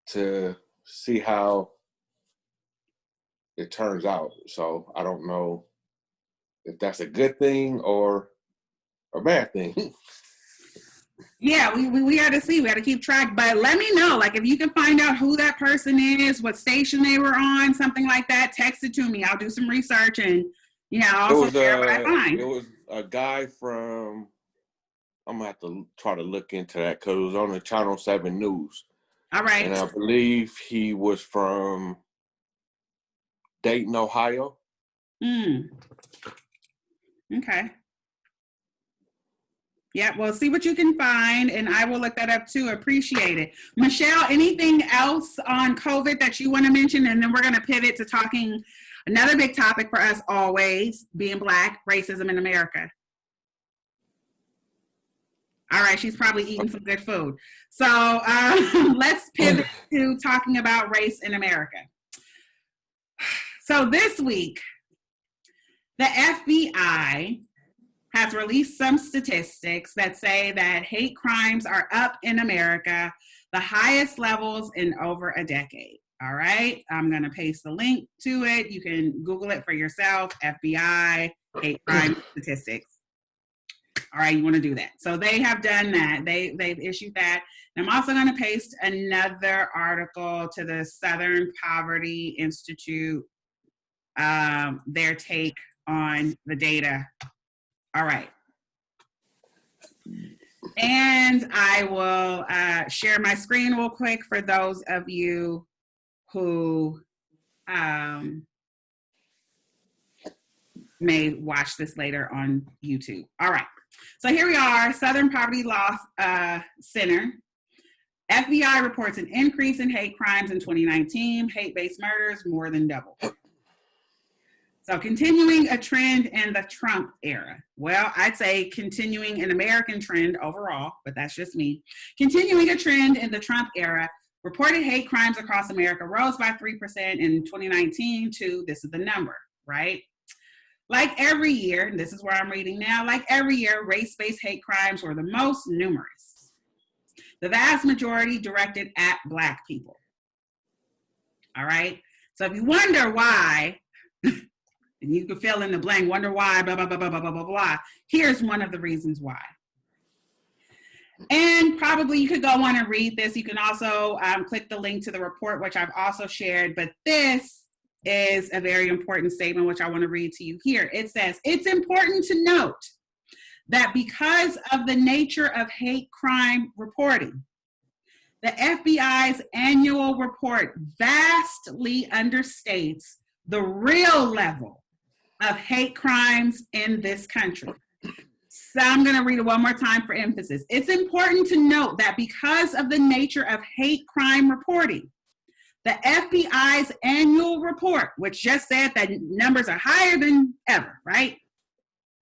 S3: to see how it turns out. So I don't know if that's a good thing or a bad thing.
S1: Yeah, we got to see. We got to keep track. But let me know, like, if you can find out who that person is, what station they were on, something like that, text it to me. I'll do some research and, I'll also share what I find.
S3: It was a guy from, I'm going to have to try to look into that because it was on the Channel 7 News.
S1: All right.
S3: And I believe he was from Dayton, Ohio.
S1: Okay. Yeah, well, see what you can find, and I will look that up too. Appreciate it. Michelle, anything else on COVID that you want to mention? And then we're going to pivot to talking another big topic for us always, being Black, racism in America. All right, she's probably eating some good food. So let's pivot to talking about race in America. So this week, the FBI has released some statistics that say that hate crimes are up in America, the highest levels in over a decade. All right, I'm going to paste the link to it. You can Google it for yourself, FBI, hate crime statistics. All right, you want to do that. So they have done that. They've issued that. And I'm also going to paste another article to the Southern Poverty Institute, their take on the data. All right. And I will share my screen real quick for those of you who may watch this later on YouTube. All right. So here we are, Southern Poverty Law Center. FBI reports an increase in hate crimes in 2019. Hate-based murders more than doubled. So continuing a trend in the Trump era. Well, I'd say continuing an American trend overall, but that's just me. Continuing a trend in the Trump era, reported hate crimes across America rose by 3% in 2019 to, this is the number, right? Like every year, and this is where I'm reading now, like every year, race-based hate crimes were the most numerous. The vast majority directed at Black people. All right? So if you wonder why, and you can fill in the blank, wonder why, blah, blah, blah, blah, blah, blah, blah, blah. Here's one of the reasons why. And probably you could go on and read this. You can also click the link to the report, which I've also shared. But this is a very important statement, which I want to read to you here. It says, it's important to note that because of the nature of hate crime reporting, the FBI's annual report vastly understates the real level of hate crimes in this country. So I'm going to read it one more time for emphasis. It's important to note that because of the nature of hate crime reporting, the FBI's annual report, which just said that numbers are higher than ever, right?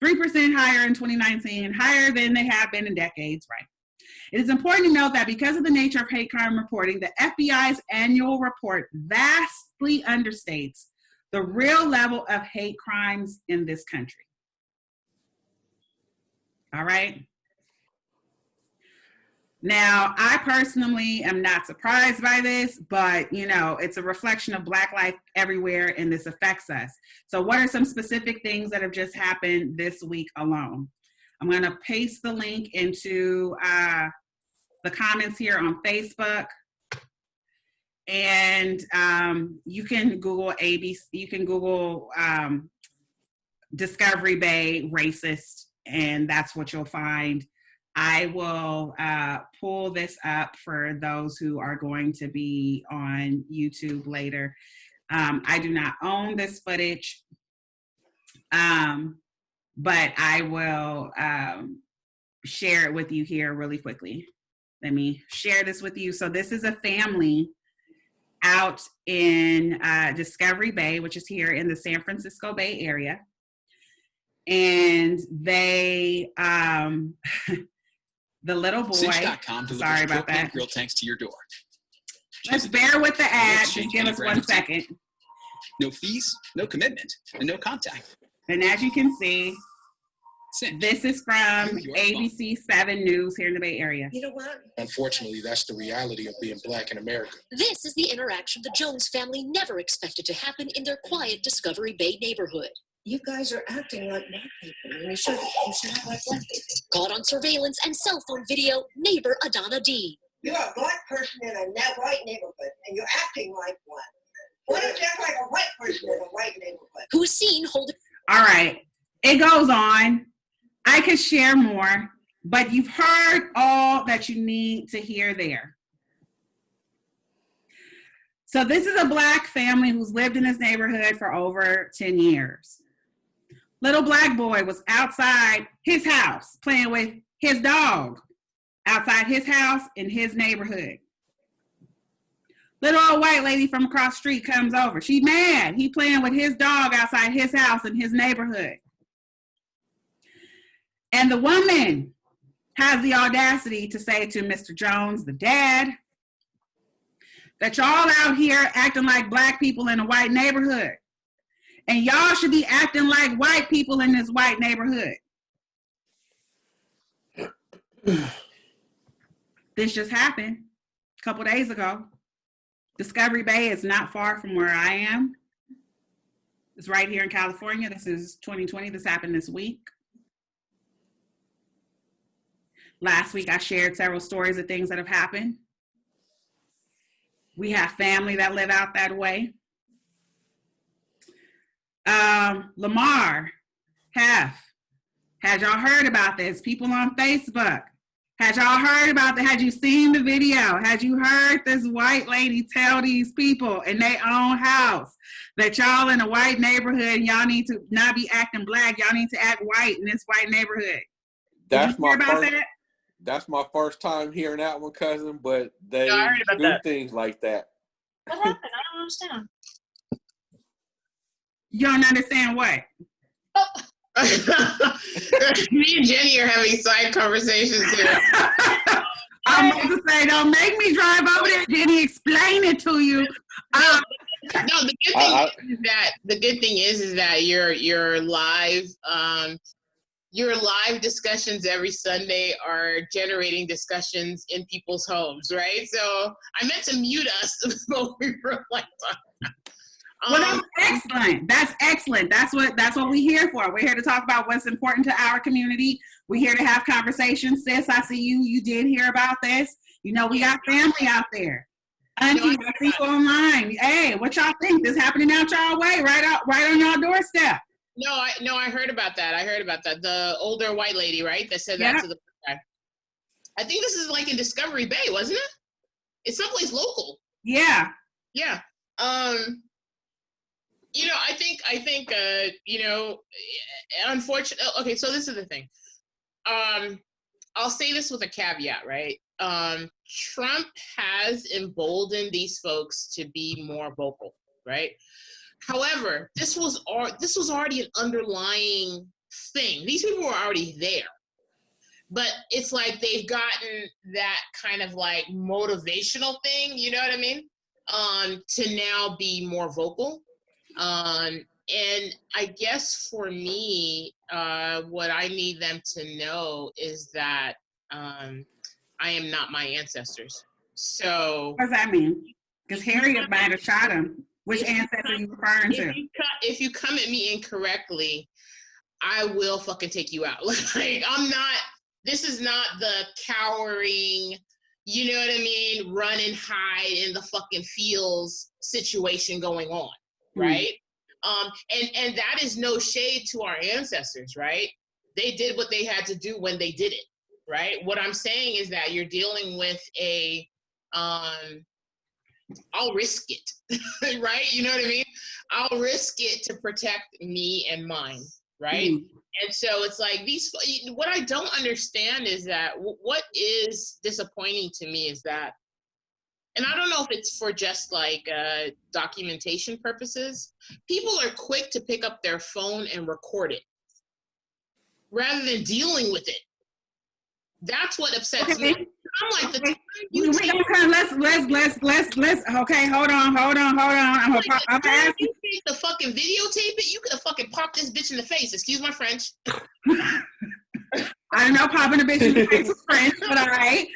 S1: 3% higher in 2019, higher than they have been in decades, right? It is important to note that because of the nature of hate crime reporting, the FBI's annual report vastly understates the real level of hate crimes in this country. All right. Now, I personally am not surprised by this, but it's a reflection of Black life everywhere, and this affects us. So what are some specific things that have just happened this week alone? I'm going to paste the link into the comments here on Facebook. And you can Google ABC, you can Google Discovery Bay racist, and that's what you'll find. I will pull this up for those who are going to be on YouTube later. I do not own this footage, but I will share it with you here really quickly. Let me share this with you. So this is a family out in Discovery Bay, which is here in the San Francisco Bay Area. And they, the little boy, sorry about that.
S5: Grill tanks to your door.
S1: Let's bear with the ad. Just give us 1 second.
S5: No fees, no commitment, and no contact.
S1: And as you can see,
S5: Cinch.
S1: This is from ABC 7 News here in the Bay Area.
S6: You know what?
S7: Unfortunately, that's the reality of being Black in America.
S6: This is the interaction the Jones family never expected to happen in their quiet Discovery Bay neighborhood. You guys are acting like Black people, and you should act like Black people. Caught on surveillance and cell phone video, neighbor Adana D.
S8: You're a Black person in a white neighborhood, and you're acting like one. What if that's like a white person in a white neighborhood?
S6: Who is seen holding...
S1: All right. It goes on. I could share more, but you've heard all that you need to hear there. So this is a Black family who's lived in this neighborhood for over 10 years. Little Black boy was outside his house playing with his dog outside his house in his neighborhood. Little old white lady from across the street comes over. She mad. He playing with his dog outside his house in his neighborhood. And the woman has the audacity to say to Mr. Jones, the dad, that y'all out here acting like Black people in a white neighborhood. And y'all should be acting like white people in this white neighborhood. This just happened a couple days ago. Discovery Bay is not far from where I am. It's right here in California. This is 2020. This happened this week. Last week, I shared several stories of things that have happened. We have family that live out that way. Lamar, Hef, had y'all heard about this? People on Facebook, had y'all heard about that? Had you seen the video? Had you heard this white lady tell these people in their own house that y'all in a white neighborhood, y'all need to not be acting Black, y'all need to act white in this white neighborhood?
S3: That's my first time hearing that one, cousin, but they do things like that.
S2: What happened? I don't understand.
S1: You don't understand what?
S2: Me and Jenny are having side conversations here.
S1: I'm about to say, don't make me drive over there, Jenny. Explain it to you.
S2: No, the good thing is that your live discussions every Sunday are generating discussions in people's homes, right? So I meant to mute us, but we were like talking.
S1: Well, that's excellent. That's excellent. That's what we're here for. We're here to talk about what's important to our community. We're here to have conversations. Sis, I see you. You did hear about this. You know, we got family out there. Auntie, I see you online. Hey, what y'all think? This happening out y'all way, right on y'all doorstep.
S2: No, I heard about that. The older white lady, right? That said that to the guy. I think this is like in Discovery Bay, wasn't it? It's someplace local.
S1: Yeah.
S2: Yeah. You know, I think, you know, unfortunately, okay, so this is the thing. I'll say this with a caveat, right? Trump has emboldened these folks to be more vocal, right? However, this was already an underlying thing. These people were already there. But it's like they've gotten that kind of like motivational thing, you know what I mean? To now be more vocal. And I guess for me, what I need them to know is that I am not my ancestors. So
S1: what does that mean? Because Harriet might have shot him. Which ancestor are you referring to?
S2: If you come at me incorrectly, I will fucking take you out. Like, I'm not, this is not the cowering, you know what I mean, run and hide in the fucking fields situation going on, right? And that is no shade to our ancestors, right? They did what they had to do when they did it, right? What I'm saying is that you're dealing with a I'll risk it, right? You know what I mean? I'll risk it to protect me and mine, right? And so it's like what I don't understand is that what is disappointing to me is that, and I don't know if it's for just like documentation purposes, people are quick to pick up their phone and record it rather than dealing with it. That's what upsets me. I'm like, the time you take,
S1: let's. Okay, hold on. I'm gonna ask
S2: you take the fucking videotape it. You could have fucking popped this bitch in the face. Excuse my French.
S1: I don't know, popping a bitch in the face was French, but all right.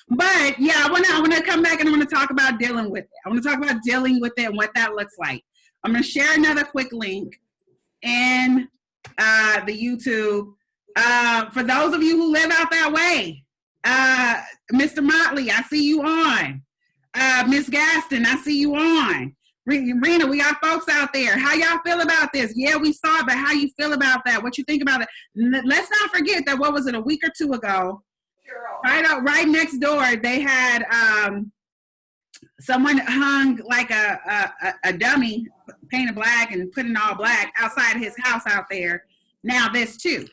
S1: But yeah, I wanna come back and I wanna talk about dealing with it. I wanna talk about dealing with it and what that looks like. I'm gonna share another quick link in the YouTube. For those of you who live out that way, Mr. Motley, I see you on. Miss Gaston, I see you on. Rena, we got folks out there. How y'all feel about this? Yeah, we saw it, but how you feel about that? What you think about it? Let's not forget that, what was it, a week or two ago, right next door, they had someone hung like a dummy, painted black and put in all black outside his house out there. Now this too.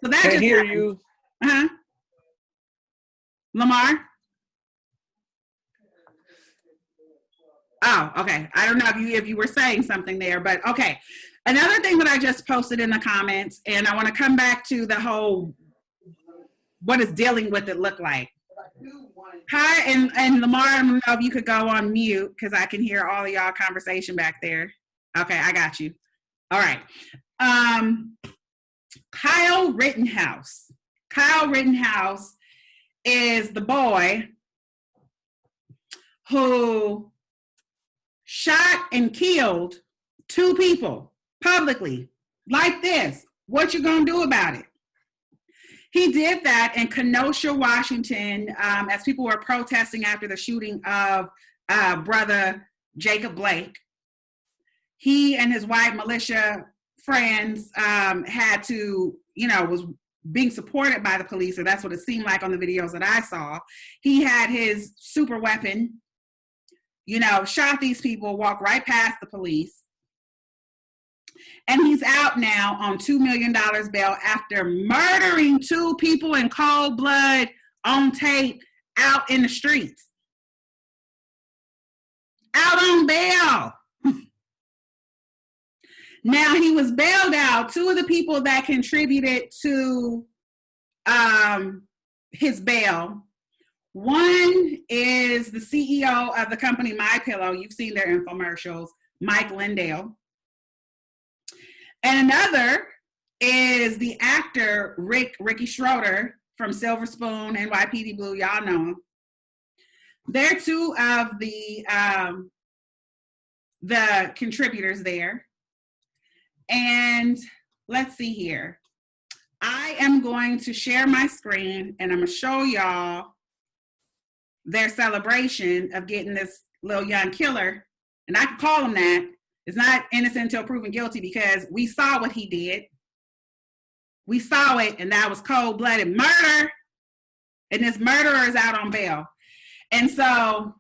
S1: So that
S3: Can't
S1: just
S3: hear
S1: happened.
S3: you.
S1: Lamar? Oh, okay. I don't know if you were saying something there, but okay. Another thing that I just posted in the comments, and I want to come back to the whole, what does dealing with it look like? Hi, and Lamar, I don't know if you could go on mute because I can hear all of y'all conversation back there. Okay, I got you. All right. Kyle Rittenhouse. Kyle Rittenhouse is the boy who shot and killed 2 people publicly like this. What you gonna do about it? He did that in Kenosha, Washington, as people were protesting after the shooting of brother Jacob Blake. He and his white militia friends had to, was being supported by the police, or that's what it seemed like on the videos that I saw. He had his super weapon, shot these people, walked right past the police. And he's out now on $2 million bail after murdering 2 people in cold blood on tape out in the streets. Out on bail. Now he was bailed out. 2 of the people that contributed to his bail. One is the CEO of the company MyPillow. You've seen their infomercials, Mike Lindell. And another is the actor Ricky Schroeder from Silver Spoon, NYPD Blue. Y'all know him. They're 2 of the contributors there. And let's see here. I am going to share my screen and I'm going to show y'all their celebration of getting this little young killer. And I can call him that. It's not innocent until proven guilty because we saw what he did. We saw it, and that was cold-blooded murder. And this murderer is out on bail. And so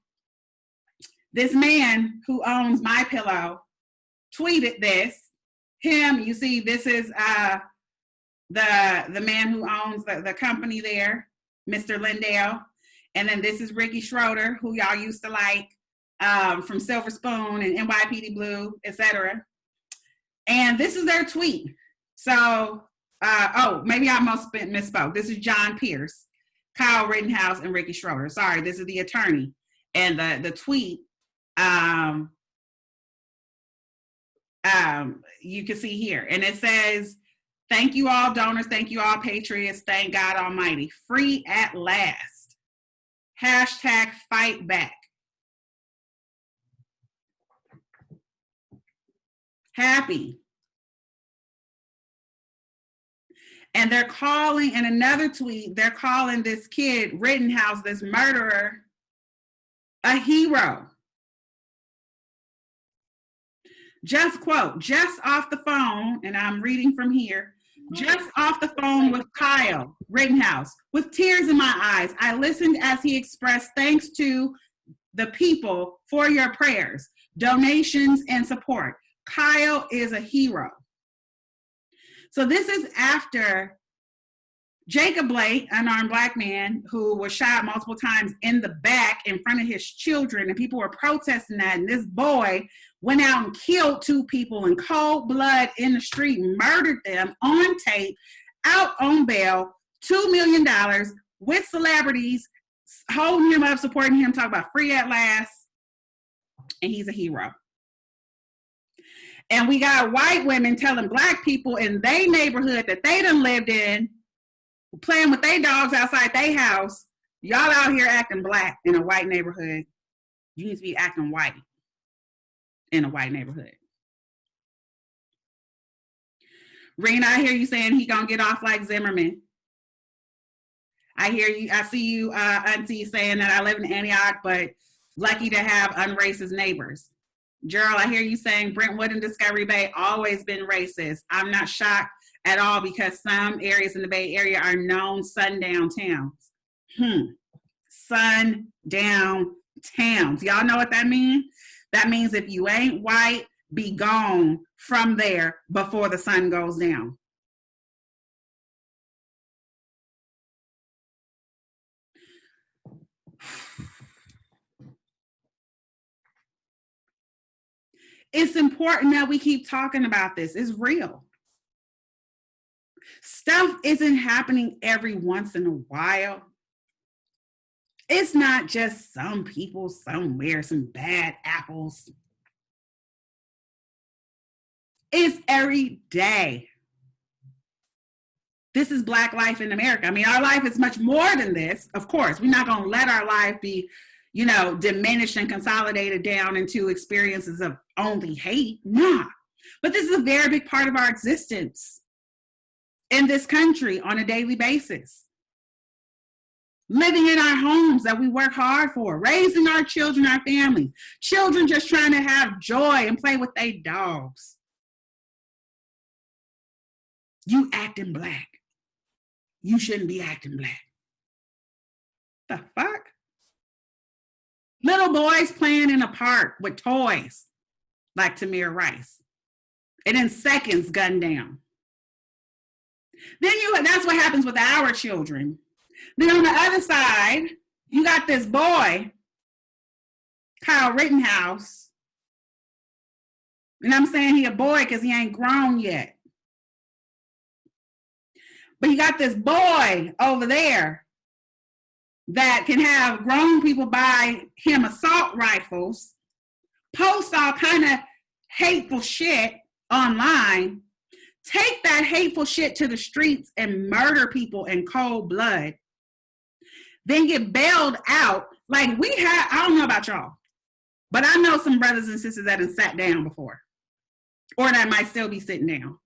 S1: this man who owns MyPillow tweeted this. You see, this is the man who owns the company there, Mr. Lindell. And then this is Ricky Schroeder, who y'all used to like. From Silver Spoon and NYPD Blue, etc. And this is their tweet. So, maybe I misspoke. This is John Pierce, Kyle Rittenhouse, and Ricky Schroeder. Sorry, this is the attorney. And the tweet, you can see here. And it says, "Thank you all donors, thank you all patriots, thank God Almighty. Free at last. Hashtag fight back. Happy." And they're calling, in another tweet, they're calling this kid, Rittenhouse, this murderer, a hero. Just quote, just off the phone, and I'm reading from here, just off the phone with Kyle Rittenhouse, with tears in my eyes. I listened as he expressed thanks to the people for your prayers, donations, and support. Kyle is a hero. So this is after Jacob Blake, unarmed black man who was shot multiple times in the back in front of his children, and people were protesting that, and this boy went out and killed 2 people in cold blood in the street, murdered them on tape, out on bail, $2 million, with celebrities holding him up, supporting him, talking about free at last, and he's a hero. And we got white women telling black people in their neighborhood that they done lived in, playing with their dogs outside their house, y'all out here acting black in a white neighborhood. You need to be acting white in a white neighborhood. Rena, I hear you saying he gonna get off like Zimmerman. I hear you, I see you, Auntie, saying that I live in Antioch, but lucky to have unracist neighbors. Gerald, I hear you saying Brentwood and Discovery Bay always been racist. I'm not shocked at all because some areas in the Bay Area are known sundown towns. Sundown towns. Y'all know what that means? That means if you ain't white, be gone from there before the sun goes down. It's important that we keep talking about this. It's real. Stuff isn't happening every once in a while. It's not just some people somewhere, some bad apples. It's every day. This is Black life in America. I mean, our life is much more than this. Of course, we're not going to let our life be, diminished and consolidated down into experiences of only hate. Nah. But this is a very big part of our existence in this country on a daily basis. Living in our homes that we work hard for, raising our children, our family, children just trying to have joy and play with their dogs. You acting black. You shouldn't be acting black. The fuck? Little boys playing in a park with toys like Tamir Rice. And in seconds, gunned down. Then that's what happens with our children. Then on the other side, you got this boy, Kyle Rittenhouse. And I'm saying he a boy because he ain't grown yet. But you got this boy over there that can have grown people buy him assault rifles, post all kind of hateful shit online, take that hateful shit to the streets and murder people in cold blood, then get bailed out. Like I don't know about y'all, but I know some brothers and sisters that have sat down before, or that might still be sitting down.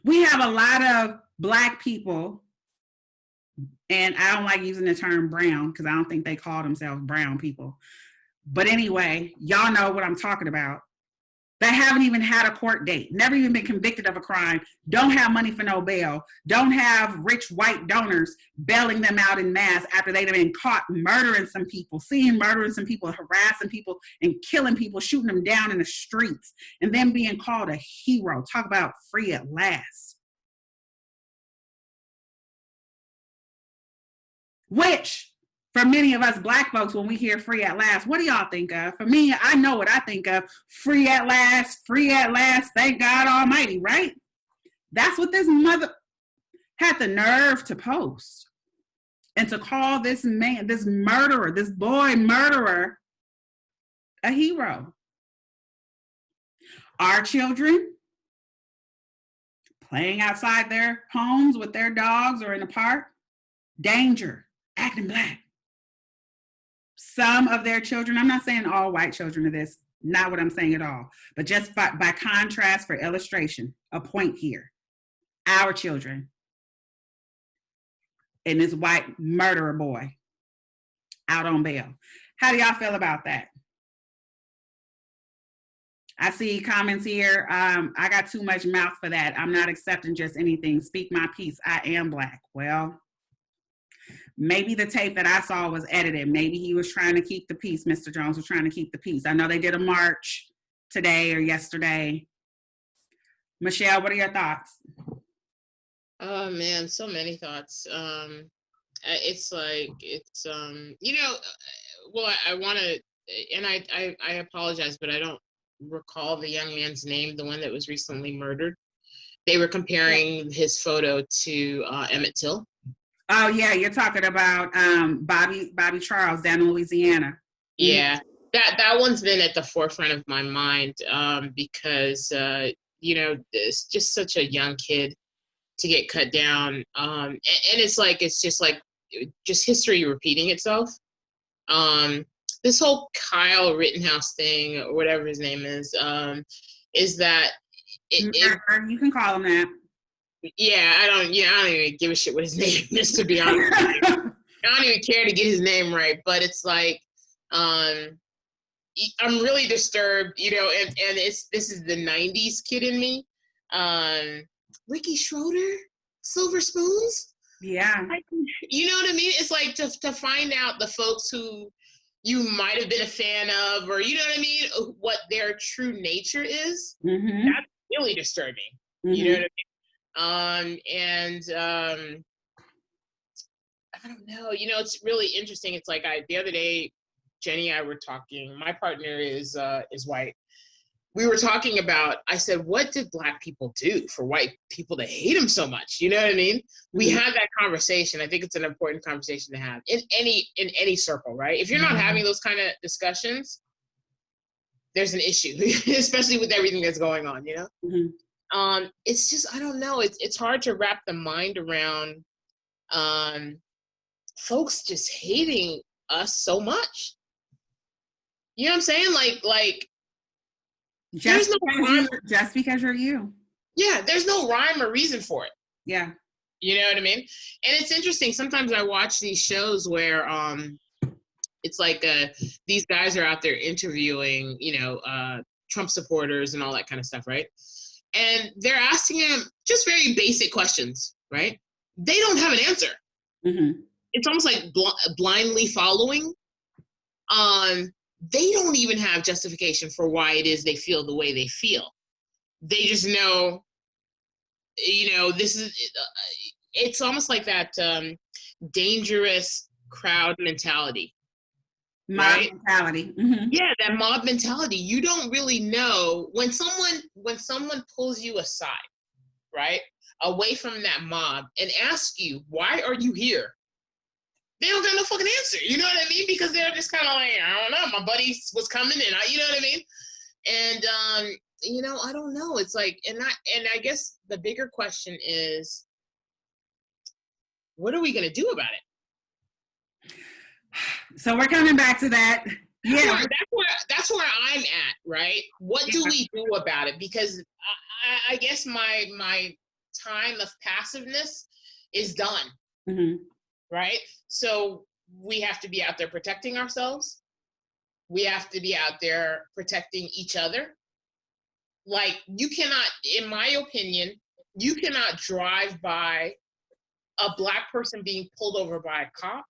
S1: We have a lot of Black people, and I don't like using the term brown because I don't think they call themselves brown people. But anyway, y'all know what I'm talking about. That haven't even had a court date, never even been convicted of a crime, don't have money for no bail, don't have rich white donors bailing them out in mass after they've been caught murdering some people, murdering some people, harassing people, and killing people, shooting them down in the streets, and then being called a hero. Talk about free at last. Which, for many of us Black folks, when we hear free at last, what do y'all think of? For me, I know what I think of. Free at last, thank God Almighty, right? That's what this mother had the nerve to post. And to call this man, this murderer, this boy murderer, a hero. Our children playing outside their homes with their dogs or in the park, danger, acting Black. Some of their children, I'm not saying all white children are this, Not what I'm saying at all. But just by contrast, for illustration, a point here. Our children and this white murderer boy out on bail. How do y'all feel about that? I see comments here. I got too much mouth for that. I'm not accepting just anything. Speak my piece. I am Black. Well, maybe the tape that I saw was edited. Maybe he was trying to keep the peace. Mr. Jones was trying to keep the peace. I know they did a march today or yesterday. Michelle, what are your thoughts?
S2: Oh man, so many thoughts. It's like, well, I want to, and I apologize, but I don't recall the young man's name, the one that was recently murdered. They were comparing his photo to Emmett Till.
S1: Oh yeah, you're talking about Bobby Charles down in Louisiana.
S2: Yeah, that one's been at the forefront of my mind because it's just such a young kid to get cut down, and it's just history repeating itself. This whole Kyle Rittenhouse thing, or whatever his name is that
S1: you can call him that.
S2: Yeah, I don't even give a shit what his name is, to be honest. I don't even care to get his name right, but it's like, I'm really disturbed, and this is the 90s kid in me. Ricky Schroeder, Silver Spoons.
S1: Yeah.
S2: You know what I mean? It's like to find out the folks who you might have been a fan of, or you know what I mean, what their true nature is.
S1: Mm-hmm.
S2: That's really disturbing. Mm-hmm. You know what I mean? I don't know. It's really interesting. It's like the other day, Jenny and I were talking. My partner is white. We were talking about, I said, what did Black people do for white people to hate them so much? You know what I mean? Mm-hmm. We had that conversation. I think it's an important conversation to have in any circle, right? If you're not having those kind of discussions, there's an issue, especially with everything that's going on, Mm-hmm. It's just, I don't know. It's hard to wrap the mind around folks just hating us so much. You know what I'm saying? Like
S1: just because you're you.
S2: Yeah, there's no rhyme or reason for it.
S1: Yeah.
S2: You know what I mean? And it's interesting. Sometimes I watch these shows where it's like these guys are out there interviewing, Trump supporters and all that kind of stuff, right? And they're asking them just very basic questions, right? They don't have an answer. Mm-hmm. It's almost like blindly following. They don't even have justification for why it is they feel the way they feel. They just know, this is, it's almost like that dangerous crowd mentality.
S1: Mob mentality. Mm-hmm.
S2: Yeah, that mob mentality. You don't really know when someone pulls you aside, right, away from that mob and asks you, why are you here? They don't got no fucking answer. You know what I mean? Because they're just kind of like, I don't know. My buddy was coming and you know what I mean? And, I don't know. It's like, and I guess the bigger question is, what are we going to do about it?
S1: So we're coming back to that. Yeah.
S2: That's where I'm at, right? What do we do about it? Because I guess my time of passiveness is done. Mm-hmm. Right? So we have to be out there protecting ourselves. We have to be out there protecting each other. Like, you cannot, in my opinion, you cannot drive by a Black person being pulled over by a cop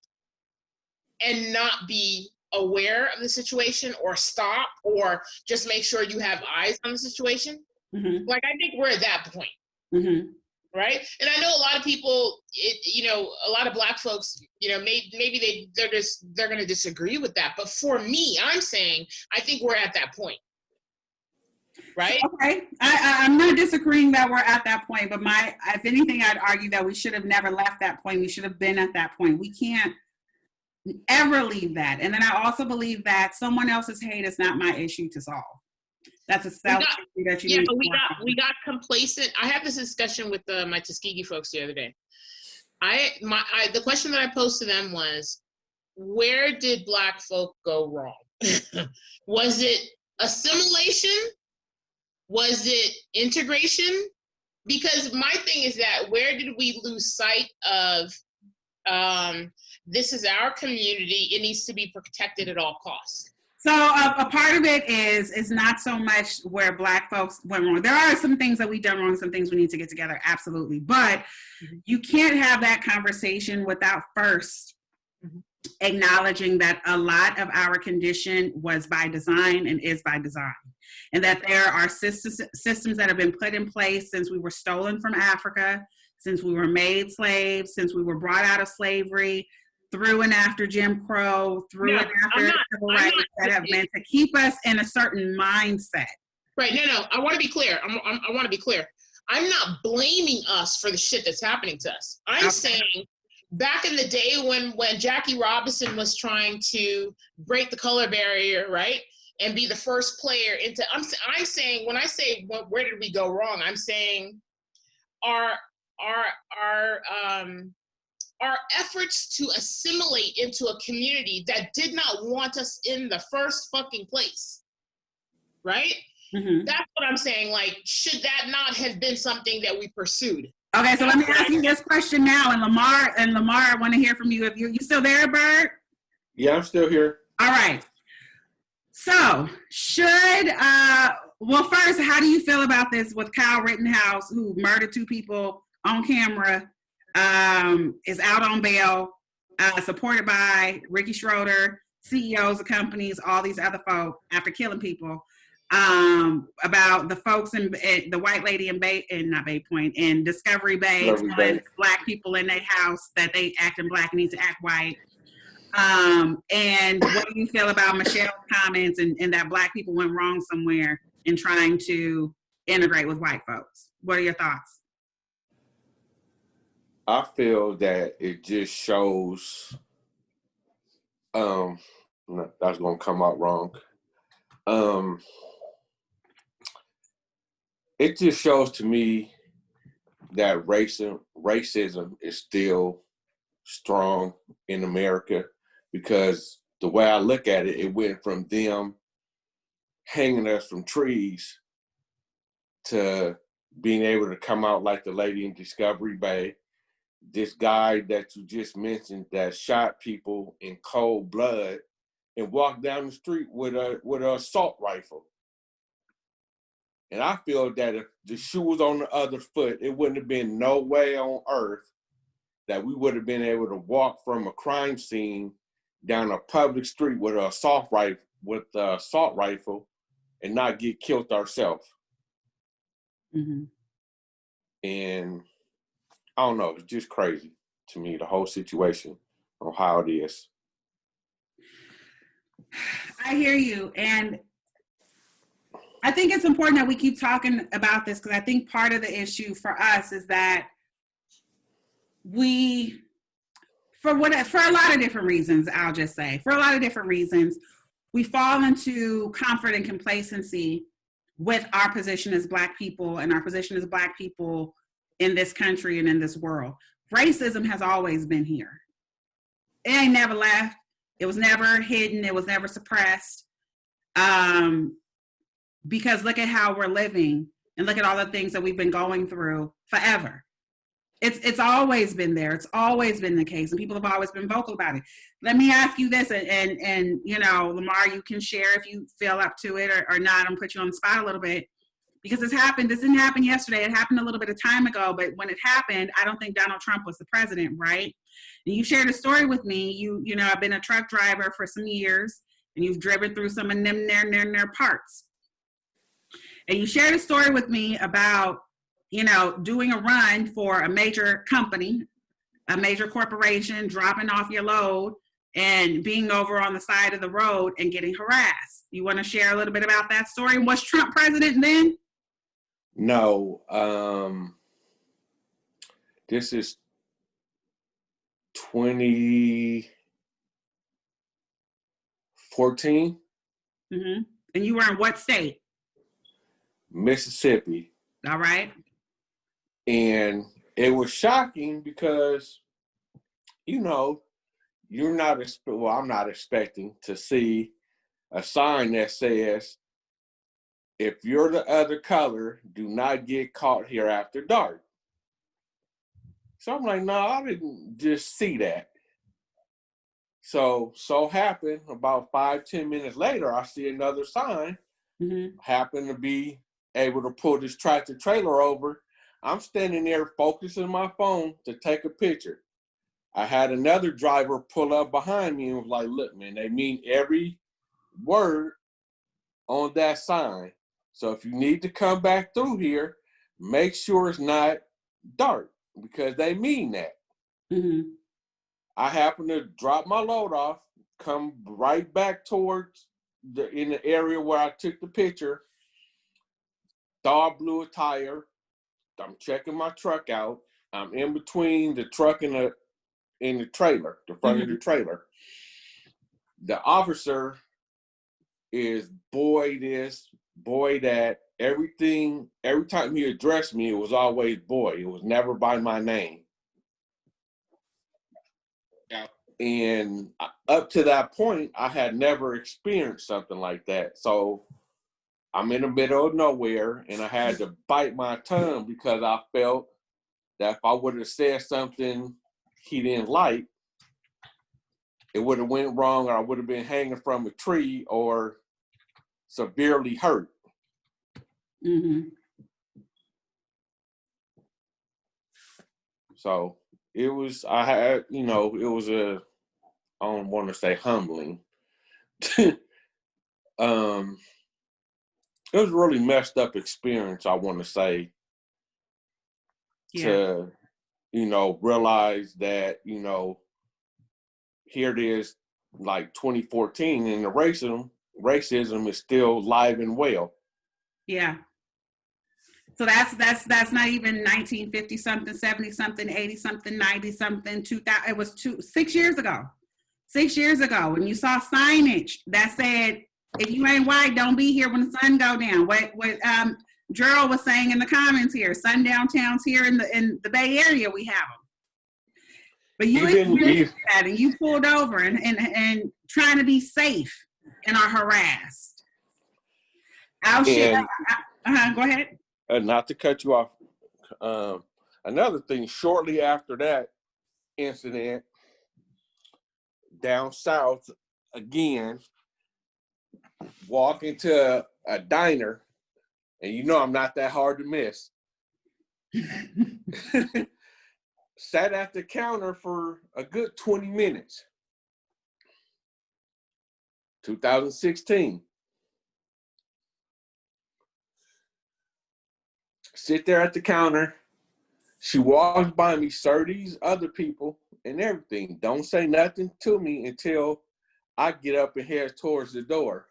S2: and not be aware of the situation or stop or just make sure you have eyes on the situation. Mm-hmm. Like, I think we're at that point. Mm-hmm. Right? And I know a lot of people, a lot of Black folks, maybe they're going to disagree with that. But for me, I'm saying, I think we're at that point. Right?
S1: So, okay. I'm not disagreeing that we're at that point, but if anything, I'd argue that we should have never left that point. We should have been at that point. We can't ever leave that. And then I also believe that someone else's hate is not my issue to solve. That's a self issue that you need.
S2: But we got complacent. I had this discussion with my Tuskegee folks the other day. The question that I posed to them was, where did Black folk go wrong? Was it assimilation? Was it integration? Because my thing is that where did we lose sight of this is our community, it needs to be protected at all costs?
S1: So a part of it is not so much where Black folks went wrong. There are some things that we've done wrong, some things we need to get together, absolutely. But you can't have that conversation without first acknowledging that a lot of our condition was by design and is by design. And that there are systems that have been put in place since we were stolen from Africa, since we were made slaves, since we were brought out of slavery, through and after Jim Crow, through and after civil rights, that have meant to keep us in a certain mindset.
S2: Right. No. I want to be clear. I want to be clear. I'm not blaming us for the shit that's happening to us. I'm saying back in the day when Jackie Robinson was trying to break the color barrier, right, and be the first player into, I'm saying, when I say where did we go wrong, I'm saying our efforts to assimilate into a community that did not want us in the first fucking place, right? Mm-hmm. That's what I'm saying. Like, should that not have been something that we pursued?
S1: Okay, so let me ask you this question now, and Lamar, I want to hear from you. If you still there, Bert?
S3: Yeah, I'm still here.
S1: All right. So, well, first, how do you feel about this with Kyle Rittenhouse, who murdered 2 people on camera, is out on bail, supported by Ricky Schroeder, CEOs of companies, all these other folk, after killing people, about the folks in the white lady in Discovery Bay, telling Black people in their house that they acting Black and need to act white. And what do you feel about Michelle's comments and that Black people went wrong somewhere in trying to integrate with white folks? What are your thoughts?
S3: I feel that it just shows, that's going to come out wrong. It just shows to me that racism is still strong in America, because the way I look at it, it went from them hanging us from trees to being able to come out like the lady in Discovery Bay. This guy that you just mentioned that shot people in cold blood and walked down the street with an assault rifle. And I feel that if the shoe was on the other foot, it wouldn't have been no way on earth that we would have been able to walk from a crime scene down a public street with an assault rifle and not get killed ourselves. Mm-hmm. And I don't know, it's just crazy to me, the whole situation on how it is.
S1: I hear you. And I think it's important that we keep talking about this, because I think part of the issue for us is that for a lot of different reasons, I'll just say, for a lot of different reasons, we fall into comfort and complacency with our position as Black people and our position as Black people in this country and in this world. Racism has always been here. It ain't never left. It was never hidden. It was never suppressed. Because look at how we're living and look at all the things that we've been going through forever. It's always been there. It's always been the case, and people have always been vocal about it. Let me ask you this, and you know, Lamar, you can share if you feel up to it or not. I'm put you on the spot a little bit, because this didn't happen yesterday. It happened a little bit of time ago, but when it happened, I don't think Donald Trump was the president, right? And you shared a story with me. You know, I've been a truck driver for some years, and you've driven through some of them their parts. And you shared a story with me about, you know, doing a run for a major company, a major corporation, dropping off your load and being over on the side of the road and getting harassed. You want to share a little bit about that story? Was Trump president then?
S3: No. This is 2014.
S1: Mm-hmm. And you were in what state?
S3: Mississippi.
S1: All right.
S3: And it was shocking because, you know, I'm not expecting to see a sign that says if you're the other color, do not get caught here after dark. So I'm like, no, I didn't just see that. So happened about 5-10 minutes later, I see another sign. Happen to be able to pull this tractor trailer over. I'm standing there focusing my phone to take a picture. I had another driver pull up behind me and was like, look, man, they mean every word on that sign. So if you need to come back through here, make sure it's not dark because they mean that. I happen to drop my load off, come right back towards in the area where I took the picture. Dog blew a tire. I'm checking my truck out. I'm in between the truck and the trailer, the front of the trailer. The officer is boy this, boy that. Everything, every time he addressed me, it was always boy. It was never by my name.
S7: Yeah.
S3: And up to that point, I had never experienced something like that. So I'm in the middle of nowhere, and I had to bite my tongue because I felt that if I would have said something he didn't like, it would have went wrong, or I would have been hanging from a tree or severely hurt. So it was, I had, it was I don't want to say humbling. It was a really messed up experience, I want to say, to, realize that, here it is like 2014 and the racism is still alive and well.
S1: Yeah. So that's not even 1950 something, 70 something, 80 something, 90 something, 2000. It was 6 years ago. 6 years ago, when you saw signage that said, "If you ain't white, don't be here when the sun go down." What Gerald was saying in the comments here, sundown towns here in the Bay Area, we have them. But you experienced that, and you pulled over and trying to be safe and are harassed. I'll share. Go ahead.
S3: Not to cut you off. Another thing, shortly after that incident, down south again, walk into a diner, and I'm not that hard to miss. Sat at the counter for a good 20 minutes. 2016. Sit there at the counter. She walks by me, sir, these other people and everything. Don't say nothing to me until I get up and head towards the door.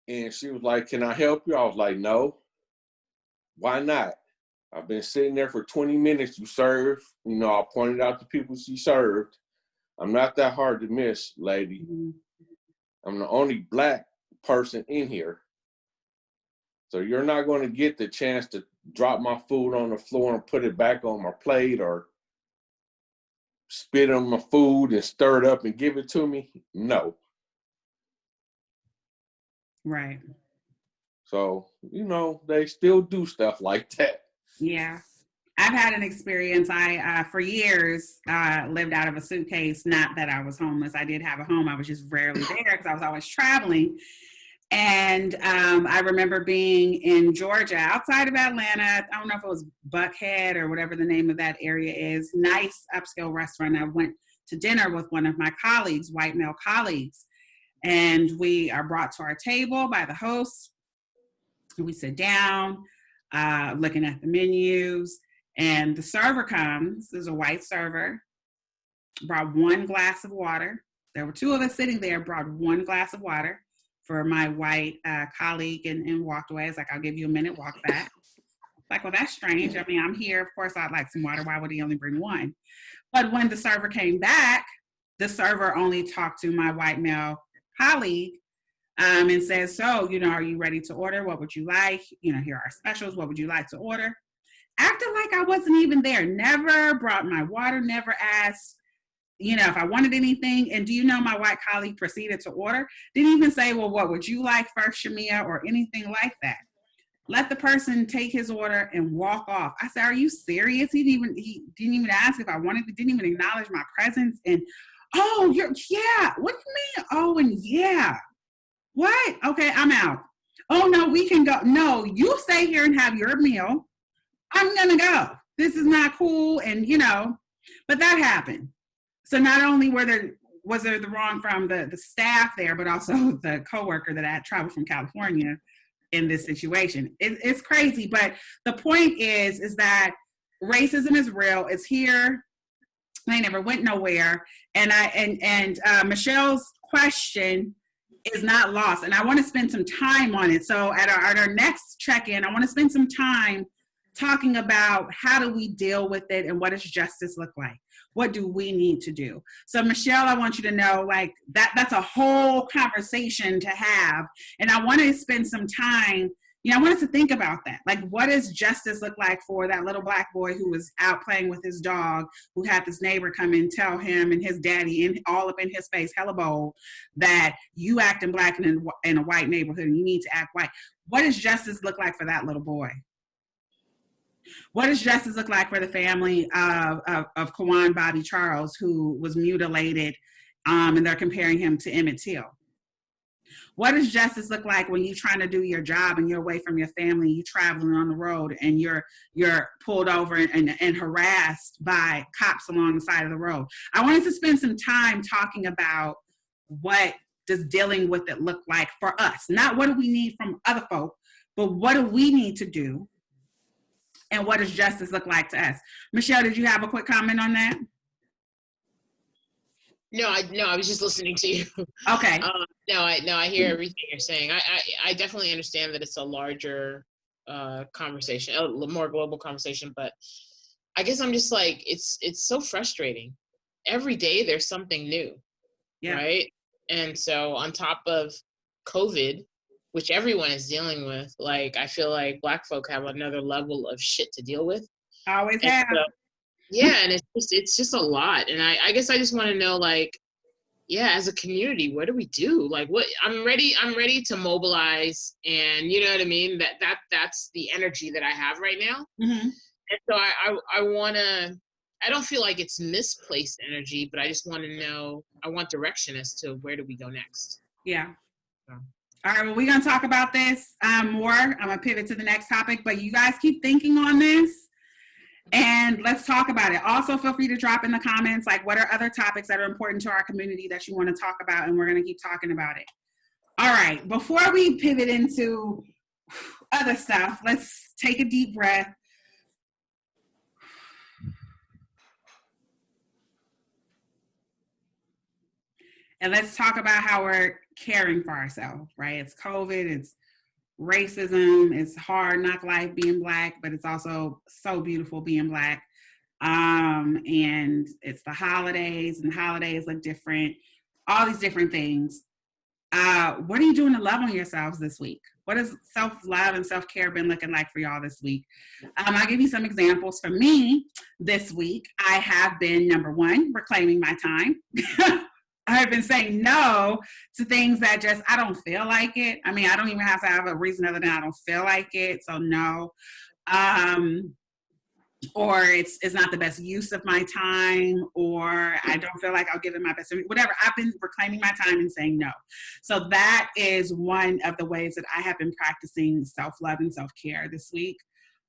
S3: And she was like, "Can I help you?" I was like, "No." "Why not?" "I've been sitting there for 20 minutes. You served." I pointed out the people she served. "I'm not that hard to miss, lady. I'm the only black person in here. So you're not going to get the chance to drop my food on the floor and put it back on my plate or spit on my food and stir it up and give it to me. No."
S1: Right.
S3: So, they still do stuff like that.
S1: Yeah. I've had an experience. I, for years, lived out of a suitcase. Not that I was homeless. I did have a home. I was just rarely there because I was always traveling. And I remember being in Georgia, outside of Atlanta. I don't know if it was Buckhead or whatever the name of that area is. Nice upscale restaurant. I went to dinner with one of my colleagues, white male colleagues. And we are brought to our table by the host. We sit down, looking at the menus. And the server comes, there's a white server, brought one glass of water. There were two of us sitting there, brought one glass of water for my white colleague and walked away. It's like, "I'll give you a minute, walk back." Like, well, that's strange. I mean, I'm here. Of course, I'd like some water. Why would he only bring one? But when the server came back, the server only talked to my white male colleague and says, "So, are you ready to order? What would you like? Here are our specials. What would you like to order?" Acted like I wasn't even there. Never brought my water, never asked, if I wanted anything. And do you know my white colleague proceeded to order? Didn't even say, well, what would you like first, Chamia, or anything like that. Let the person take his order and walk off. I said, are you serious? He didn't even ask if I wanted to, didn't even acknowledge my presence. And, oh, yeah, what do you mean? Oh, and yeah. What? Okay, I'm out. Oh, no, we can go. No, you stay here and have your meal. I'm going to go. This is not cool. And, but that happened. So not only was there the wrong from the staff there, but also the coworker that I had traveled from California in this situation. It's crazy. But the point is that racism is real. It's here. They never went nowhere. And Michelle's question is not lost. And I want to spend some time on it. So at our next check-in, I want to spend some time talking about how do we deal with it and what does justice look like? What do we need to do? So Michelle, I want you to know that's a whole conversation to have. And I want to spend some time, I want us to think about that. Like, what does justice look like for that little black boy who was out playing with his dog, who had this neighbor come and tell him and his daddy all up in his face, hella bold, that you acting black in a white neighborhood and you need to act white. What does justice look like for that little boy? What does justice look like for the family of Kawan Bobby Charles, who was mutilated, and they're comparing him to Emmett Till? What does justice look like when you're trying to do your job and you're away from your family, you're traveling on the road, and you're pulled over and harassed by cops along the side of the road? I wanted to spend some time talking about what does dealing with it look like for us. Not what do we need from other folk, but what do we need to do? And what does justice look like to us? Michelle, did you have a quick comment on that?
S2: No, I was just listening to you.
S1: Okay.
S2: I hear everything you're saying. I definitely understand that it's a larger conversation, a more global conversation, but I guess I'm just like, it's so frustrating. Every day there's something new, right? And so on top of COVID, which everyone is dealing with, like, I feel like Black folk have another level of shit to deal with.
S1: Always have.
S2: So, and it's just a lot. And I guess I just want to know, like, as a community, what do we do? Like, what I'm ready to mobilize, and you know what I mean? That's the energy that I have right now.
S1: Mm-hmm.
S2: And so I don't feel like it's misplaced energy, but I just want to know, I want direction as to where do we go next.
S1: Yeah. So. All right, well, we're going to talk about this more. I'm going to pivot to the next topic, but you guys keep thinking on this and let's talk about it. Also, feel free to drop in the comments, like, what are other topics that are important to our community that you want to talk about, and we're going to keep talking about it. All right, before we pivot into other stuff, let's take a deep breath. And let's talk about how we're caring for ourselves, right? It's COVID, it's racism, it's hard knock life being Black, but it's also so beautiful being Black. And it's the holidays, and holidays look different, all these different things. What are you doing to love on yourselves this week? What has self-love and self-care been looking like for y'all this week? I'll give you some examples. For me this week, I have been, number one, reclaiming my time. I've been saying no to things that just, I don't feel like it. I mean, I don't even have to have a reason other than I don't feel like it. So no. Or it's not the best use of my time, or I don't feel like I'll give it my best, whatever. I've been reclaiming my time and saying no. So that is one of the ways that I have been practicing self-love and self-care this week.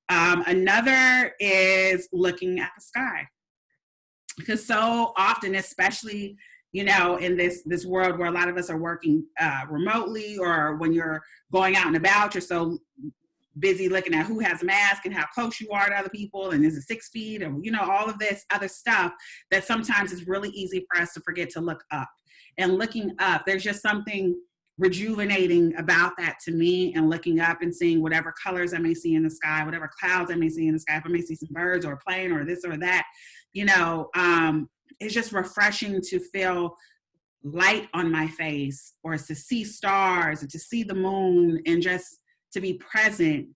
S1: Another is looking at the sky. Because so often, especially, in this world where a lot of us are working remotely, or when you're going out and about, you're so busy looking at who has a mask and how close you are to other people, and is it 6 feet, or all of this other stuff, that sometimes it's really easy for us to forget to look up. And looking up, there's just something rejuvenating about that to me, and looking up and seeing whatever colors I may see in the sky, whatever clouds I may see in the sky, if I may see some birds or a plane or this or that, it's just refreshing to feel light on my face, or to see stars, or to see the moon, and just to be present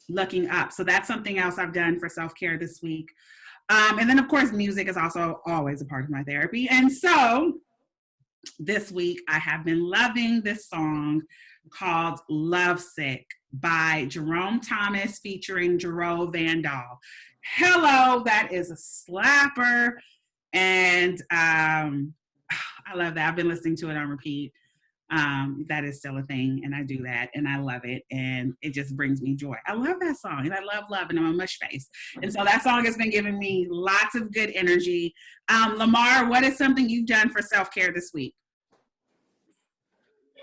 S1: looking up. So that's something else I've done for self-care this week. And then, of course, music is also always a part of my therapy. And so this week, I have been loving this song called Lovesick by Jerome Thomas featuring Jerome Vandal. Hello, that is a slapper. And I love that. I've been listening to it on repeat. That is still a thing, and I do that, and I love it, and it just brings me joy. I love that song, and I love love, and I'm a mush face. And so that song has been giving me lots of good energy. Lamar, what is something you've done for self-care this week?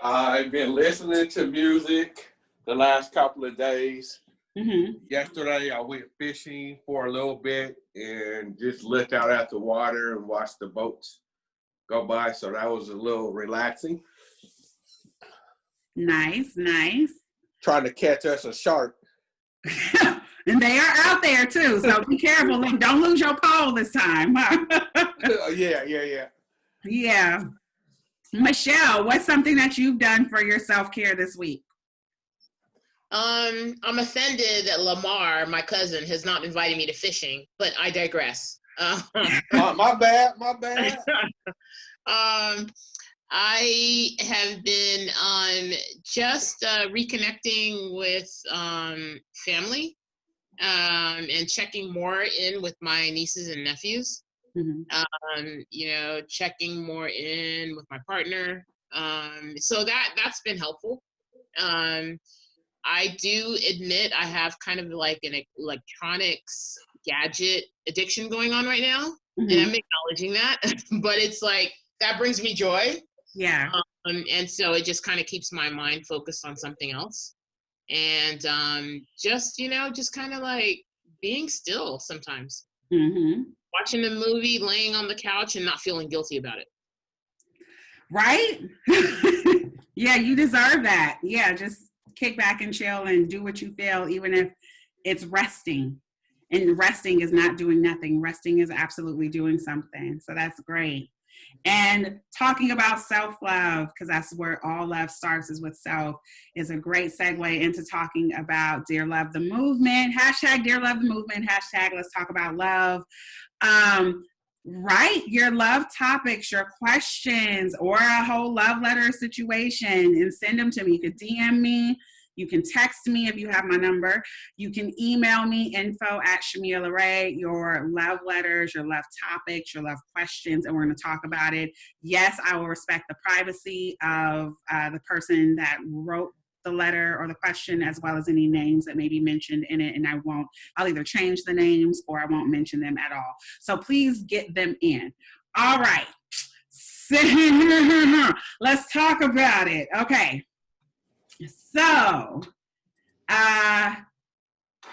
S3: I've been listening to music the last couple of days.
S1: Mm-hmm.
S3: Yesterday, I went fishing for a little bit and just looked out at the water and watched the boats go by. So that was a little relaxing.
S1: Nice.
S3: Trying to catch us a shark.
S1: And they are out there too, so be careful. Like, don't lose your pole this time. Huh?
S3: Yeah.
S1: Yeah. Michelle, what's something that you've done for your self-care this week?
S2: I'm offended that Lamar, my cousin, has not invited me to fishing, but I digress.
S3: My bad.
S2: I have been just reconnecting with family and checking more in with my nieces and nephews.
S1: Mm-hmm.
S2: Checking more in with my partner. So that's been helpful. I do admit I have kind of like an electronics gadget addiction going on right now.
S1: Mm-hmm.
S2: And I'm acknowledging that, but it's like, that brings me joy.
S1: Yeah.
S2: And so it just kind of keeps my mind focused on something else. And just kind of like being still sometimes.
S1: Mm-hmm.
S2: Watching a movie, laying on the couch and not feeling guilty about it.
S1: Right? Yeah, you deserve that. Yeah, just kick back and chill and do what you feel, even if it's resting. And resting is not doing nothing. Resting is absolutely doing something. So that's great. And talking about self-love, because that's where all love starts, is with self, is a great segue into talking about Dear Love the Movement. # Dear Love the Movement. # Let's Talk About Love. Write your love topics, your questions, or a whole love letter situation and send them to me. You can DM me. You can text me if you have my number. You can email me, info@ShamiaLaRae, your love letters, your love topics, your love questions, and we're going to talk about it. Yes, I will respect the privacy of the person that wrote the letter or the question, as well as any names that may be mentioned in it, and I'll either change the names or I won't mention them at all. So please get them in. All right. Let's talk about it. Okay. So,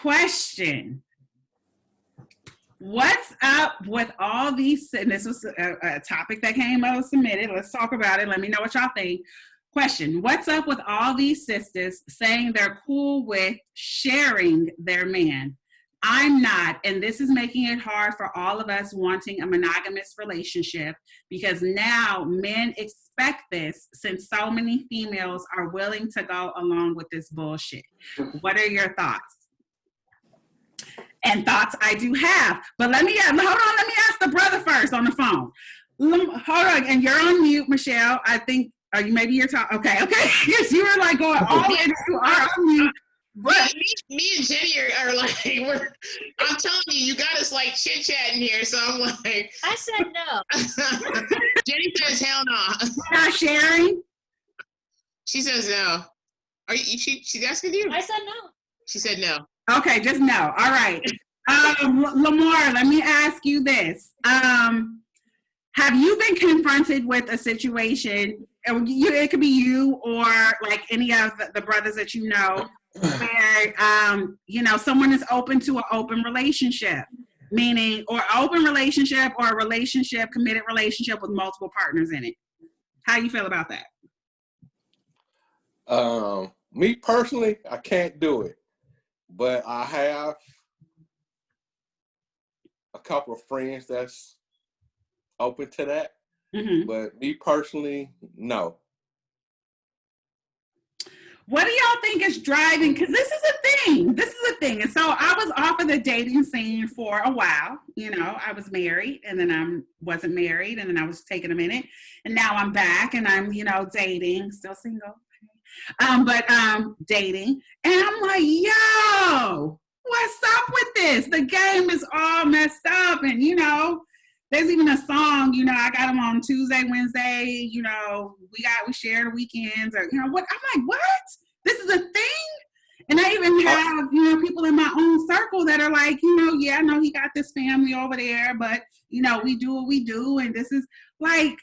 S1: question. What's up with all these, and this was a topic that came submitted. Let's talk about it. Let me know what y'all think. Question. What's up with all these sisters saying they're cool with sharing their man? I'm not, and this is making it hard for all of us wanting a monogamous relationship, because now men expect this since so many females are willing to go along with this bullshit. What are your thoughts? And thoughts I do have, but let me ask the brother first on the phone. Hold on, and you're on mute, Michelle. I think, maybe you're talking, okay. Yes, you were like going all in, you are on mute.
S2: But me and Jenny are like, I'm telling you, you got us like chit chatting here. So I'm like,
S9: I said no.
S2: Jenny says hell no.
S1: Not sharing?
S2: She says no. She's asking you?
S9: I said no.
S2: She said no.
S1: Okay, just no. All right. Lamar, let me ask you this. Have you been confronted with a situation, it could be you or like any of the brothers that you know, where, someone is open to an open relationship, meaning, or open relationship or a relationship, committed relationship with multiple partners in it? How do you feel about that?
S3: Me personally, I can't do it, but I have a couple of friends that's open to that. Mm-hmm. But me personally, no.
S1: What do y'all think is driving? Because this is a thing. This is a thing. And so I was off of the dating scene for a while. You know, I was married and then I wasn't married and then I was taking a minute. And now I'm back and I'm, you know, dating, still single. But dating. And I'm like, yo, what's up with this? The game is all messed up. And, you know, there's even a song, you know, I got them on Tuesday, Wednesday, you know, we share the weekends or, you know, what? I'm like, what? This is a thing? And I even have, you know, people in my own circle that are like, you know, yeah, I know he got this family over there, but, you know, we do what we do. And this is like,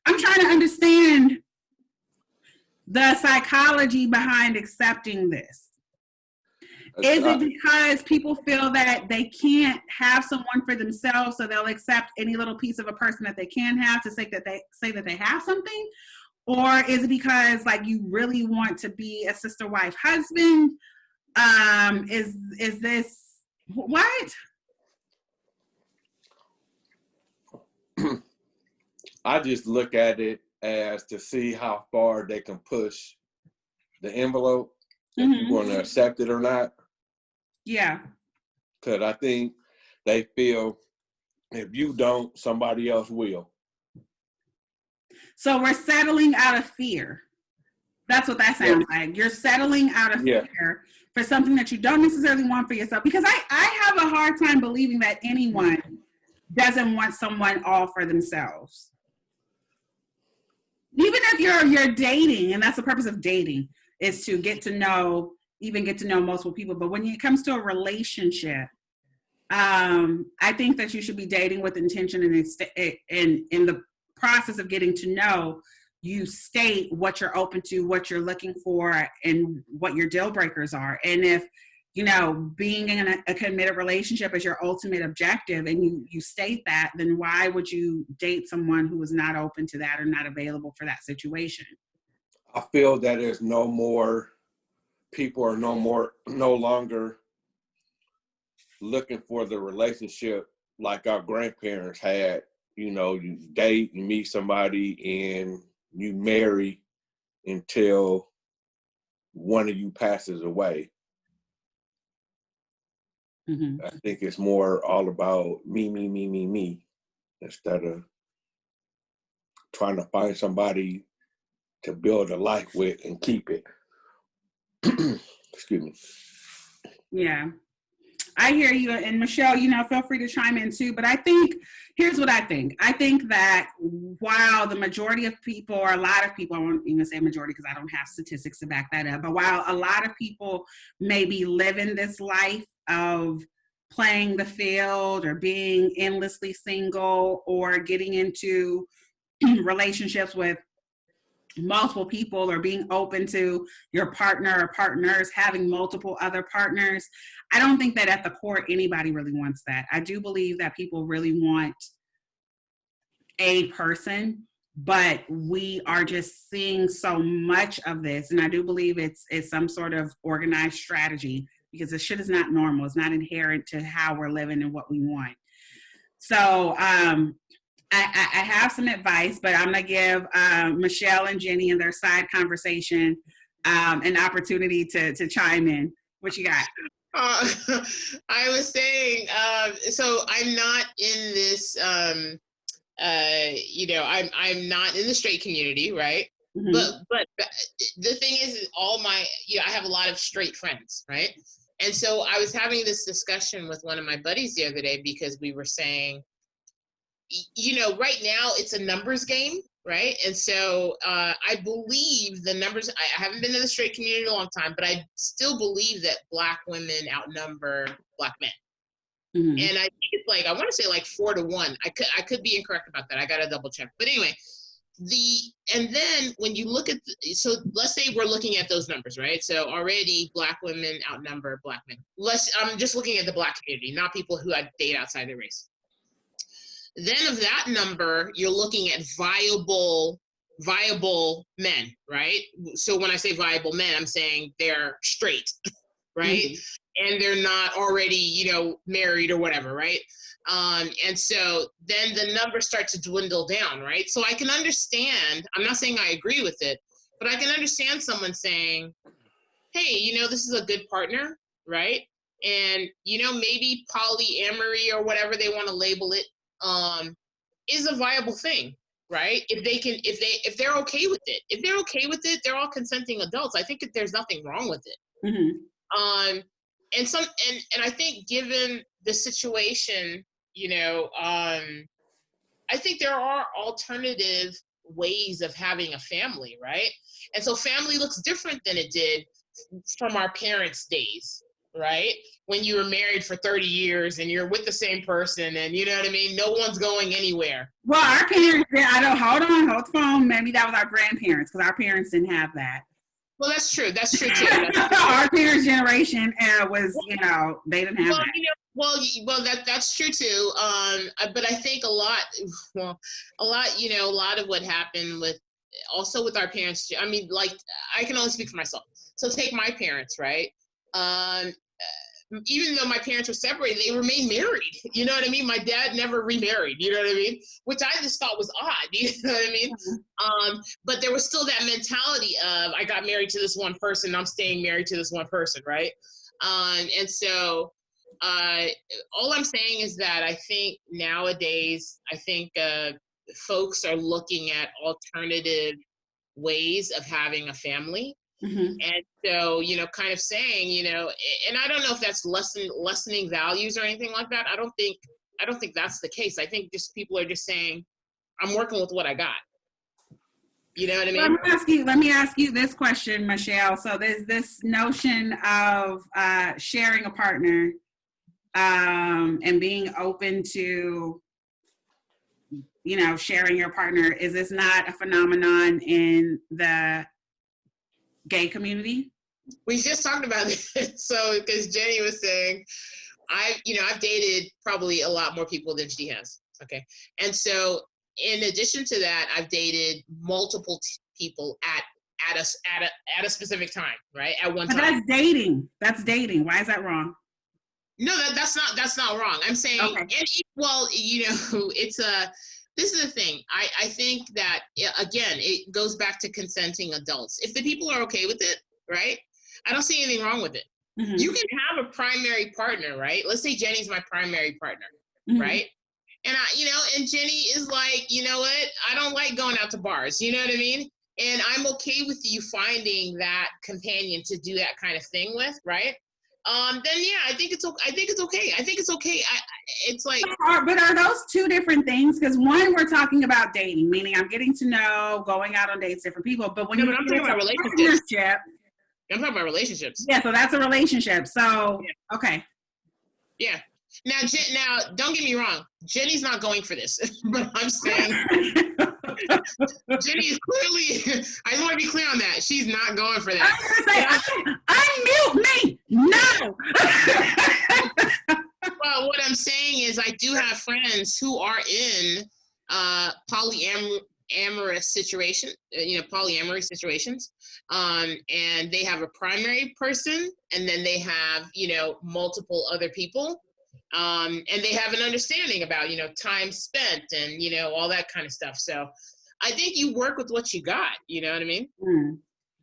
S1: I'm trying to understand the psychology behind accepting this. Is it because people feel that they can't have someone for themselves, so they'll accept any little piece of a person that they can have to say that they have something? Or is it because like you really want to be a sister, wife, husband? Is this what?
S3: I just look at it as to see how far they can push the envelope, if you're going to accept it or not.
S1: Yeah.
S3: Because I think they feel if you don't, somebody else will.
S1: So we're settling out of fear. That's what that sounds like. You're settling out of fear for something that you don't necessarily want for yourself. Because I have a hard time believing that anyone doesn't want someone all for themselves. Even if you're dating, and that's the purpose of dating, is to get to know multiple people. But when it comes to a relationship, I think that you should be dating with intention, and in the process of getting to know, you state what you're open to, what you're looking for, and what your deal breakers are. And if, you know, being in a committed relationship is your ultimate objective and you state that, then why would you date someone who is not open to that or not available for that situation?
S3: I feel that there's people are no longer looking for the relationship like our grandparents had. You know, you date, you meet somebody, and you marry until one of you passes away. I think it's more all about me, instead of trying to find somebody to build a life with and keep it. Excuse me.
S1: Yeah. I hear you. And Michelle, you know, feel free to chime in too. But I think, here's what I think. I think that while the majority of people, or a lot of people, I won't even say majority because I don't have statistics to back that up, but while a lot of people may be living this life of playing the field or being endlessly single or getting into relationships with multiple people or being open to your partner or partners having multiple other partners, I don't think that at the core anybody really wants that. I do believe that people really want a person, but we are just seeing so much of this, and I do believe it's some sort of organized strategy, because this shit is not normal. It's not inherent to how we're living and what we want. So I have some advice, but I'm going to give Michelle and Jenny in their side conversation an opportunity to chime in. What you got?
S2: I was saying, so I'm not in this, you know, I'm not in the straight community, right? But the thing is I have a lot of straight friends, right? And so I was having this discussion with one of my buddies the other day, because we were saying, you know, right now it's a numbers game, right? And so I believe the numbers, I haven't been in the straight community in a long time, but I still believe that Black women outnumber Black men. And I think it's like, I want to say like 4-1. I could be incorrect about that. I got to double check. But anyway, and then when you look at, so let's say we're looking at those numbers, right? So already Black women outnumber Black men. I'm just looking at the Black community, not people who date outside their race. Then of that number, you're looking at viable men, right? So when I say viable men, I'm saying they're straight, right? And they're not already, you know, married or whatever, right? And so then the numbers start to dwindle down, right? So I can understand, I'm not saying I agree with it, But I can understand someone saying, hey, this is a good partner, right? And, maybe polyamory or whatever they want to label it, is a viable thing, right? If they're okay with it. If they're okay with it, they're all consenting adults. I think that there's nothing wrong with it.
S1: Mm-hmm.
S2: And I think given the situation, I think there are alternative ways of having a family, right? And so family looks different than it did from our parents' days, right? When you were married for 30 years and you're with the same person and you know what I mean? No one's going anywhere.
S1: Well, our parents, hold the phone. Maybe that was our grandparents because our parents didn't have that.
S2: Well, that's true. That's true too.
S1: Our parents' generation was, they didn't have that.
S2: That's true too. But I think a lot of what happened with our parents. I mean, like, I can only speak for myself. So take my parents, right? Even though my parents were separated, they remained married. You know what I mean? My dad never remarried. You know what I mean? Which I just thought was odd. You know what I mean? But there was still that mentality of, I got married to this one person, I'm staying married to this one person, right? And so all I'm saying is that I think nowadays, folks are looking at alternative ways of having a family.
S1: Mm-hmm.
S2: And so, kind of saying, and I don't know if that's lessening values or anything like that. I don't think that's the case. I think just people are just saying, I'm working with what I got. You know what I mean?
S1: Let me ask you this question, Michelle. So there's this notion of sharing a partner and being open to, sharing your partner. Is this not a phenomenon in the gay community?
S2: We just talked about this. So, because Jenny was saying, I've dated probably a lot more people than she has. Okay. And so in addition to that, I've dated multiple people at a specific time, right? At one time.
S1: But that's dating. Why is that wrong?
S2: No, that's not wrong. I'm saying,
S1: okay.
S2: This is the thing. I think that, again, it goes back to consenting adults. If the people are okay with it, right? I don't see anything wrong with it.
S1: Mm-hmm.
S2: You can have a primary partner, right? Let's say Jenny's my primary partner,
S1: mm-hmm.
S2: right? And and Jenny is like, you know what? I don't like going out to bars. You know what I mean? And I'm okay with you finding that companion to do that kind of thing with, right? Then yeah, I think it's okay. It's like.
S1: But are those two different things? Because one, we're talking about dating, meaning I'm getting to know, going out on dates, different people. But when
S2: I'm talking about relationships. I'm talking about relationships.
S1: Yeah, so that's a relationship. So yeah. Okay.
S2: Yeah. Now, don't get me wrong. Jenny's not going for this, but I'm saying Jenny is clearly. I just want to be clear on that. She's not going for that.
S1: I was gonna say, unmute me. No.
S2: Well, what I'm saying is, I do have friends who are in polyamory situations, and they have a primary person, and then they have multiple other people. And they have an understanding about, time spent and, all that kind of stuff. So I think you work with what you got, you know what I mean?
S1: Mm.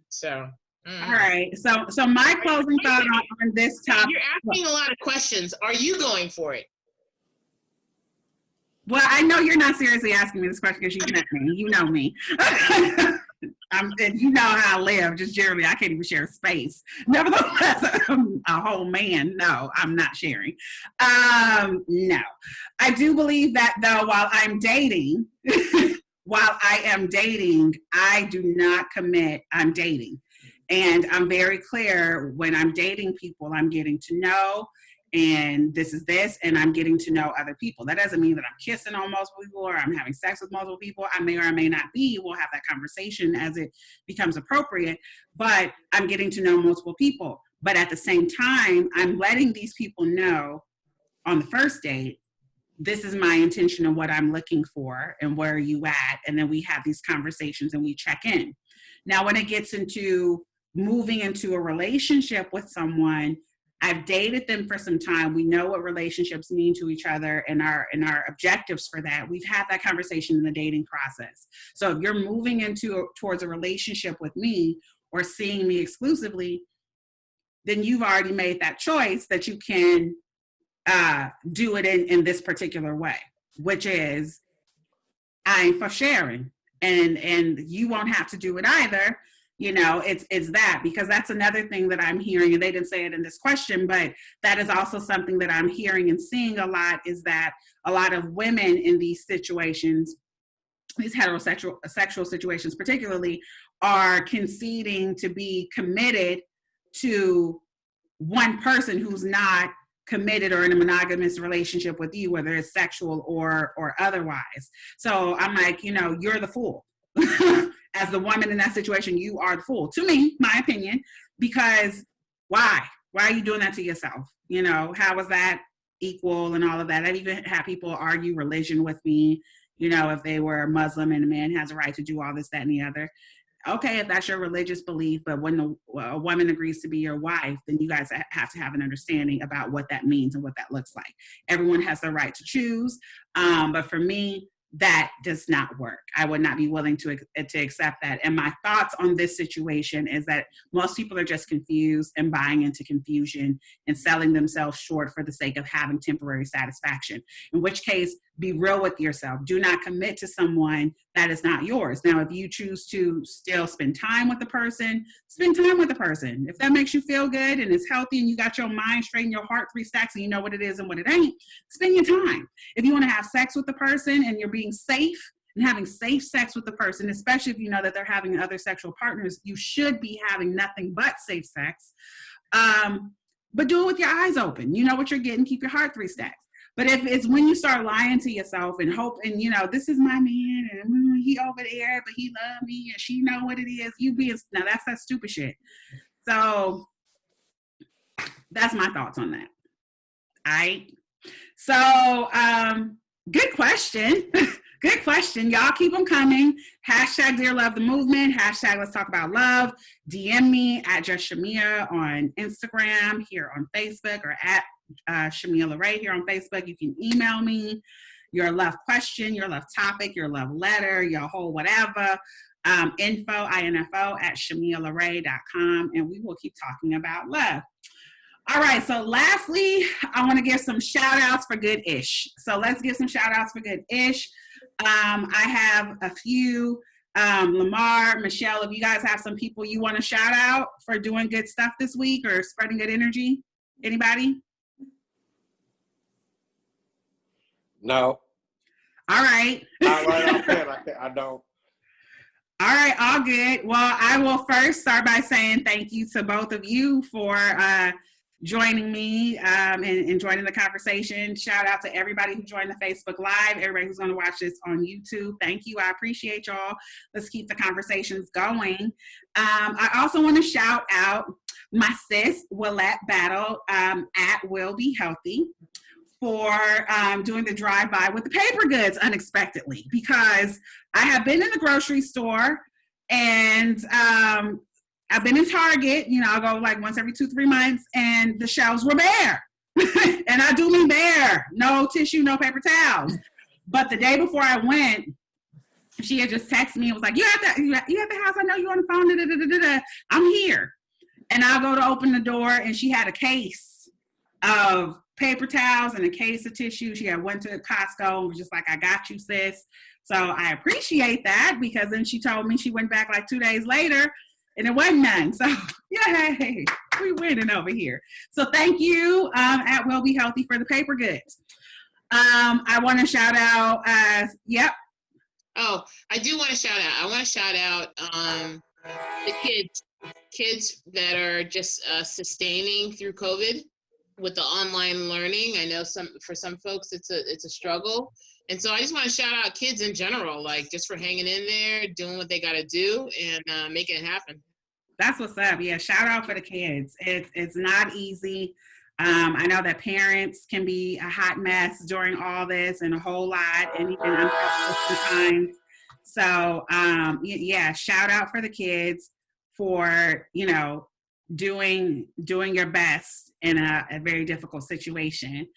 S2: So.
S1: All right. So my closing thought on this topic.
S2: You're asking a lot of questions. Are you going for it?
S1: Well, I know you're not seriously asking me this question because you've met me. You know me. And you know how I live, just generally, I can't even share space. Nevertheless, a whole man, no, I'm not sharing. No. I do believe that, though, while I am dating, I do not commit, I'm dating. And I'm very clear when I'm dating people, I'm getting to know, and this is this, and I'm getting to know other people. That doesn't mean that I'm kissing on multiple people or I'm having sex with multiple people. I may or I may not be. We'll have that conversation as it becomes appropriate, but I'm getting to know multiple people. But at the same time, I'm letting these people know on the first date, this is my intention of what I'm looking for and where are you at? And then we have these conversations and we check in. Now, when it gets into moving into a relationship with someone, I've dated them for some time. We know what relationships mean to each other and our objectives for that. We've had that conversation in the dating process. So if you're moving towards a relationship with me or seeing me exclusively, then you've already made that choice that you can do it in this particular way, which is I'm for sharing, and you won't have to do it either. It's that, because that's another thing that I'm hearing, and they didn't say it in this question, but that is also something that I'm hearing and seeing a lot, is that a lot of women in these situations, these heterosexual sexual situations particularly, are conceding to be committed to one person who's not committed or in a monogamous relationship with you, whether it's sexual or otherwise. So I'm like, you're the fool. As the woman in that situation, you are the fool. To me, my opinion, because why? Why are you doing that to yourself? How is that equal and all of that? I've even had people argue religion with me, if they were Muslim and a man has a right to do all this, that, and the other. Okay, if that's your religious belief, but when a woman agrees to be your wife, then you guys have to have an understanding about what that means and what that looks like. Everyone has the right to choose, but for me, that does not work. I would not be willing to accept that. And my thoughts on this situation is that most people are just confused and buying into confusion and selling themselves short for the sake of having temporary satisfaction, in which case, be real with yourself. Do not commit to someone that is not yours. Now, if you choose to still spend time with the person, spend time with the person. If that makes you feel good and it's healthy and you got your mind straight and your heart three stacks and you know what it is and what it ain't, spend your time. If you want to have sex with the person and you're being safe and having safe sex with the person, especially if you know that they're having other sexual partners, you should be having nothing but safe sex. But do it with your eyes open. You know what you're getting. Keep your heart three stacks. But if it's when you start lying to yourself and hope, and this is my man, and he over there, but he love me, and she know what it is, now that's that stupid shit. So that's my thoughts on that. All right. So good question. Good question. Y'all keep them coming. Hashtag Dear Love the Movement. Hashtag Let's Talk About Love. DM me at Just Chamia on Instagram, here on Facebook, or at Chamia LaRae here on Facebook. You can email me your love question, your love topic, your love letter, your whole whatever. Info at ChamiaLaRae.com, and we will keep talking about love. All right, so lastly, I want to give some shout outs for good-ish. So let's give some shout outs for good-ish. I have a few. Lamar, Michelle, if you guys have some people you want to shout out for doing good stuff this week or spreading good energy, anybody?
S3: No.
S1: All right.
S3: Not right offhand. I don't.
S1: All right, all good. Well, I will first start by saying thank you to both of you for joining me and joining the conversation. Shout out to everybody who joined the Facebook Live, everybody who's going to watch this on YouTube. Thank you. I appreciate y'all. Let's keep the conversations going. I also want to shout out my sis, Willette Battle at Will Be Healthy, for doing the drive-by with the paper goods unexpectedly, because I have been in the grocery store and I've been in Target, I'll go like once every 2-3 months, and the shelves were bare. And I do mean bare. No tissue, no paper towels. But the day before I went, she had just texted me and was like, you at the house? I know you on the phone. Da, da, da, da, da. I'm here. And I'll go to open the door, and she had a case of paper towels and a case of tissue. She had went to Costco and was just like, I got you, sis. So I appreciate that, because then she told me she went back like 2 days later and it wasn't none. So yay, we winning over here. So thank you at Will Be Healthy for the paper goods. I want to shout out, yep.
S2: Oh, I do want to shout out. I want to shout out the kids that are just sustaining through COVID with the online learning. I know for some folks it's a struggle. And so I just want to shout out kids in general, like just for hanging in there, doing what they got to do, and making it happen.
S1: That's what's up. Yeah, shout out for the kids. It's not easy. I know that parents can be a hot mess during all this and a whole lot, and even uncomfortable sometimes. So yeah, shout out for the kids for, doing your best in a very difficult situation.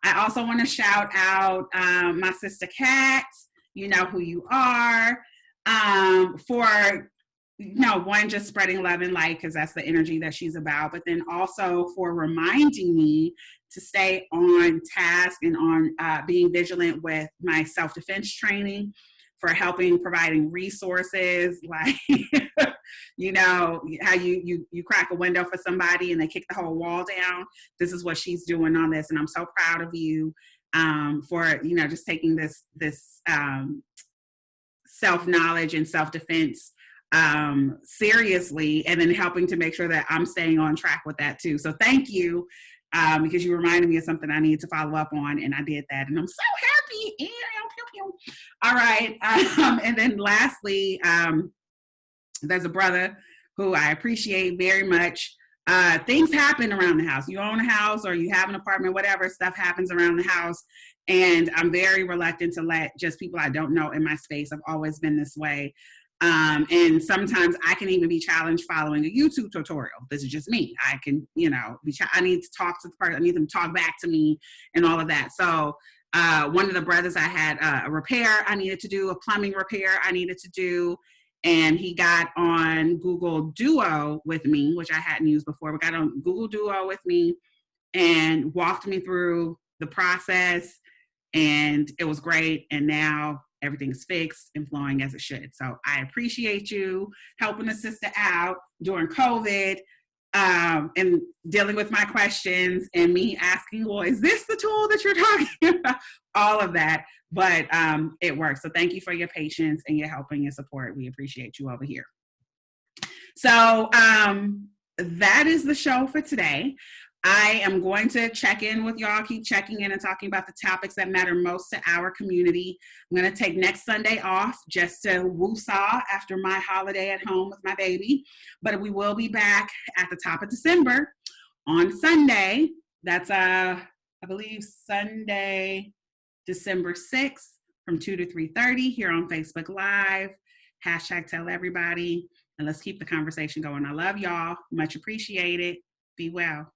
S1: I also want to shout out my sister Kat. You know who you are, for one, just spreading love and light, because that's the energy that she's about, but then also for reminding me to stay on task and on being vigilant with my self-defense training, for providing resources like, you know, how you crack a window for somebody and they kick the whole wall down. This is what she's doing on this, and I'm so proud of you for, you know, just taking this self-knowledge and self-defense seriously, and then helping to make sure that I'm staying on track with that too. So thank you, because you reminded me of something I needed to follow up on, and I did that, and I'm so happy. All right. And then lastly, there's a brother who I appreciate very much. Things happen around the house. You own a house or you have an apartment, whatever, stuff happens around the house. And I'm very reluctant to let just people I don't know in my space. I've always been this way. And sometimes I can even be challenged following a YouTube tutorial. This is just me. I can, you know, I need to talk to the person. I need them to talk back to me and all of that. So one of the brothers, I had a repair I needed to do, a plumbing repair I needed to do. And he got on Google Duo with me, which I hadn't used before, but got on Google Duo with me and walked me through the process. And it was great. And now everything's fixed and flowing as it should. So I appreciate you helping a sister out during COVID, and dealing with my questions and me asking, well, is this the tool that you're talking about? All of that. But it works. So thank you for your patience and your help and your support. We appreciate you over here. So that is the show for today. I am going to check in with y'all, keep checking in and talking about the topics that matter most to our community. I'm going to take next Sunday off just to woo-saw after my holiday at home with my baby. But we will be back at the top of December on Sunday. That's, I believe, Sunday, December 6th from 2 to 3:30 here on Facebook Live. Hashtag tell everybody. And let's keep the conversation going. I love y'all. Much appreciated. Be well.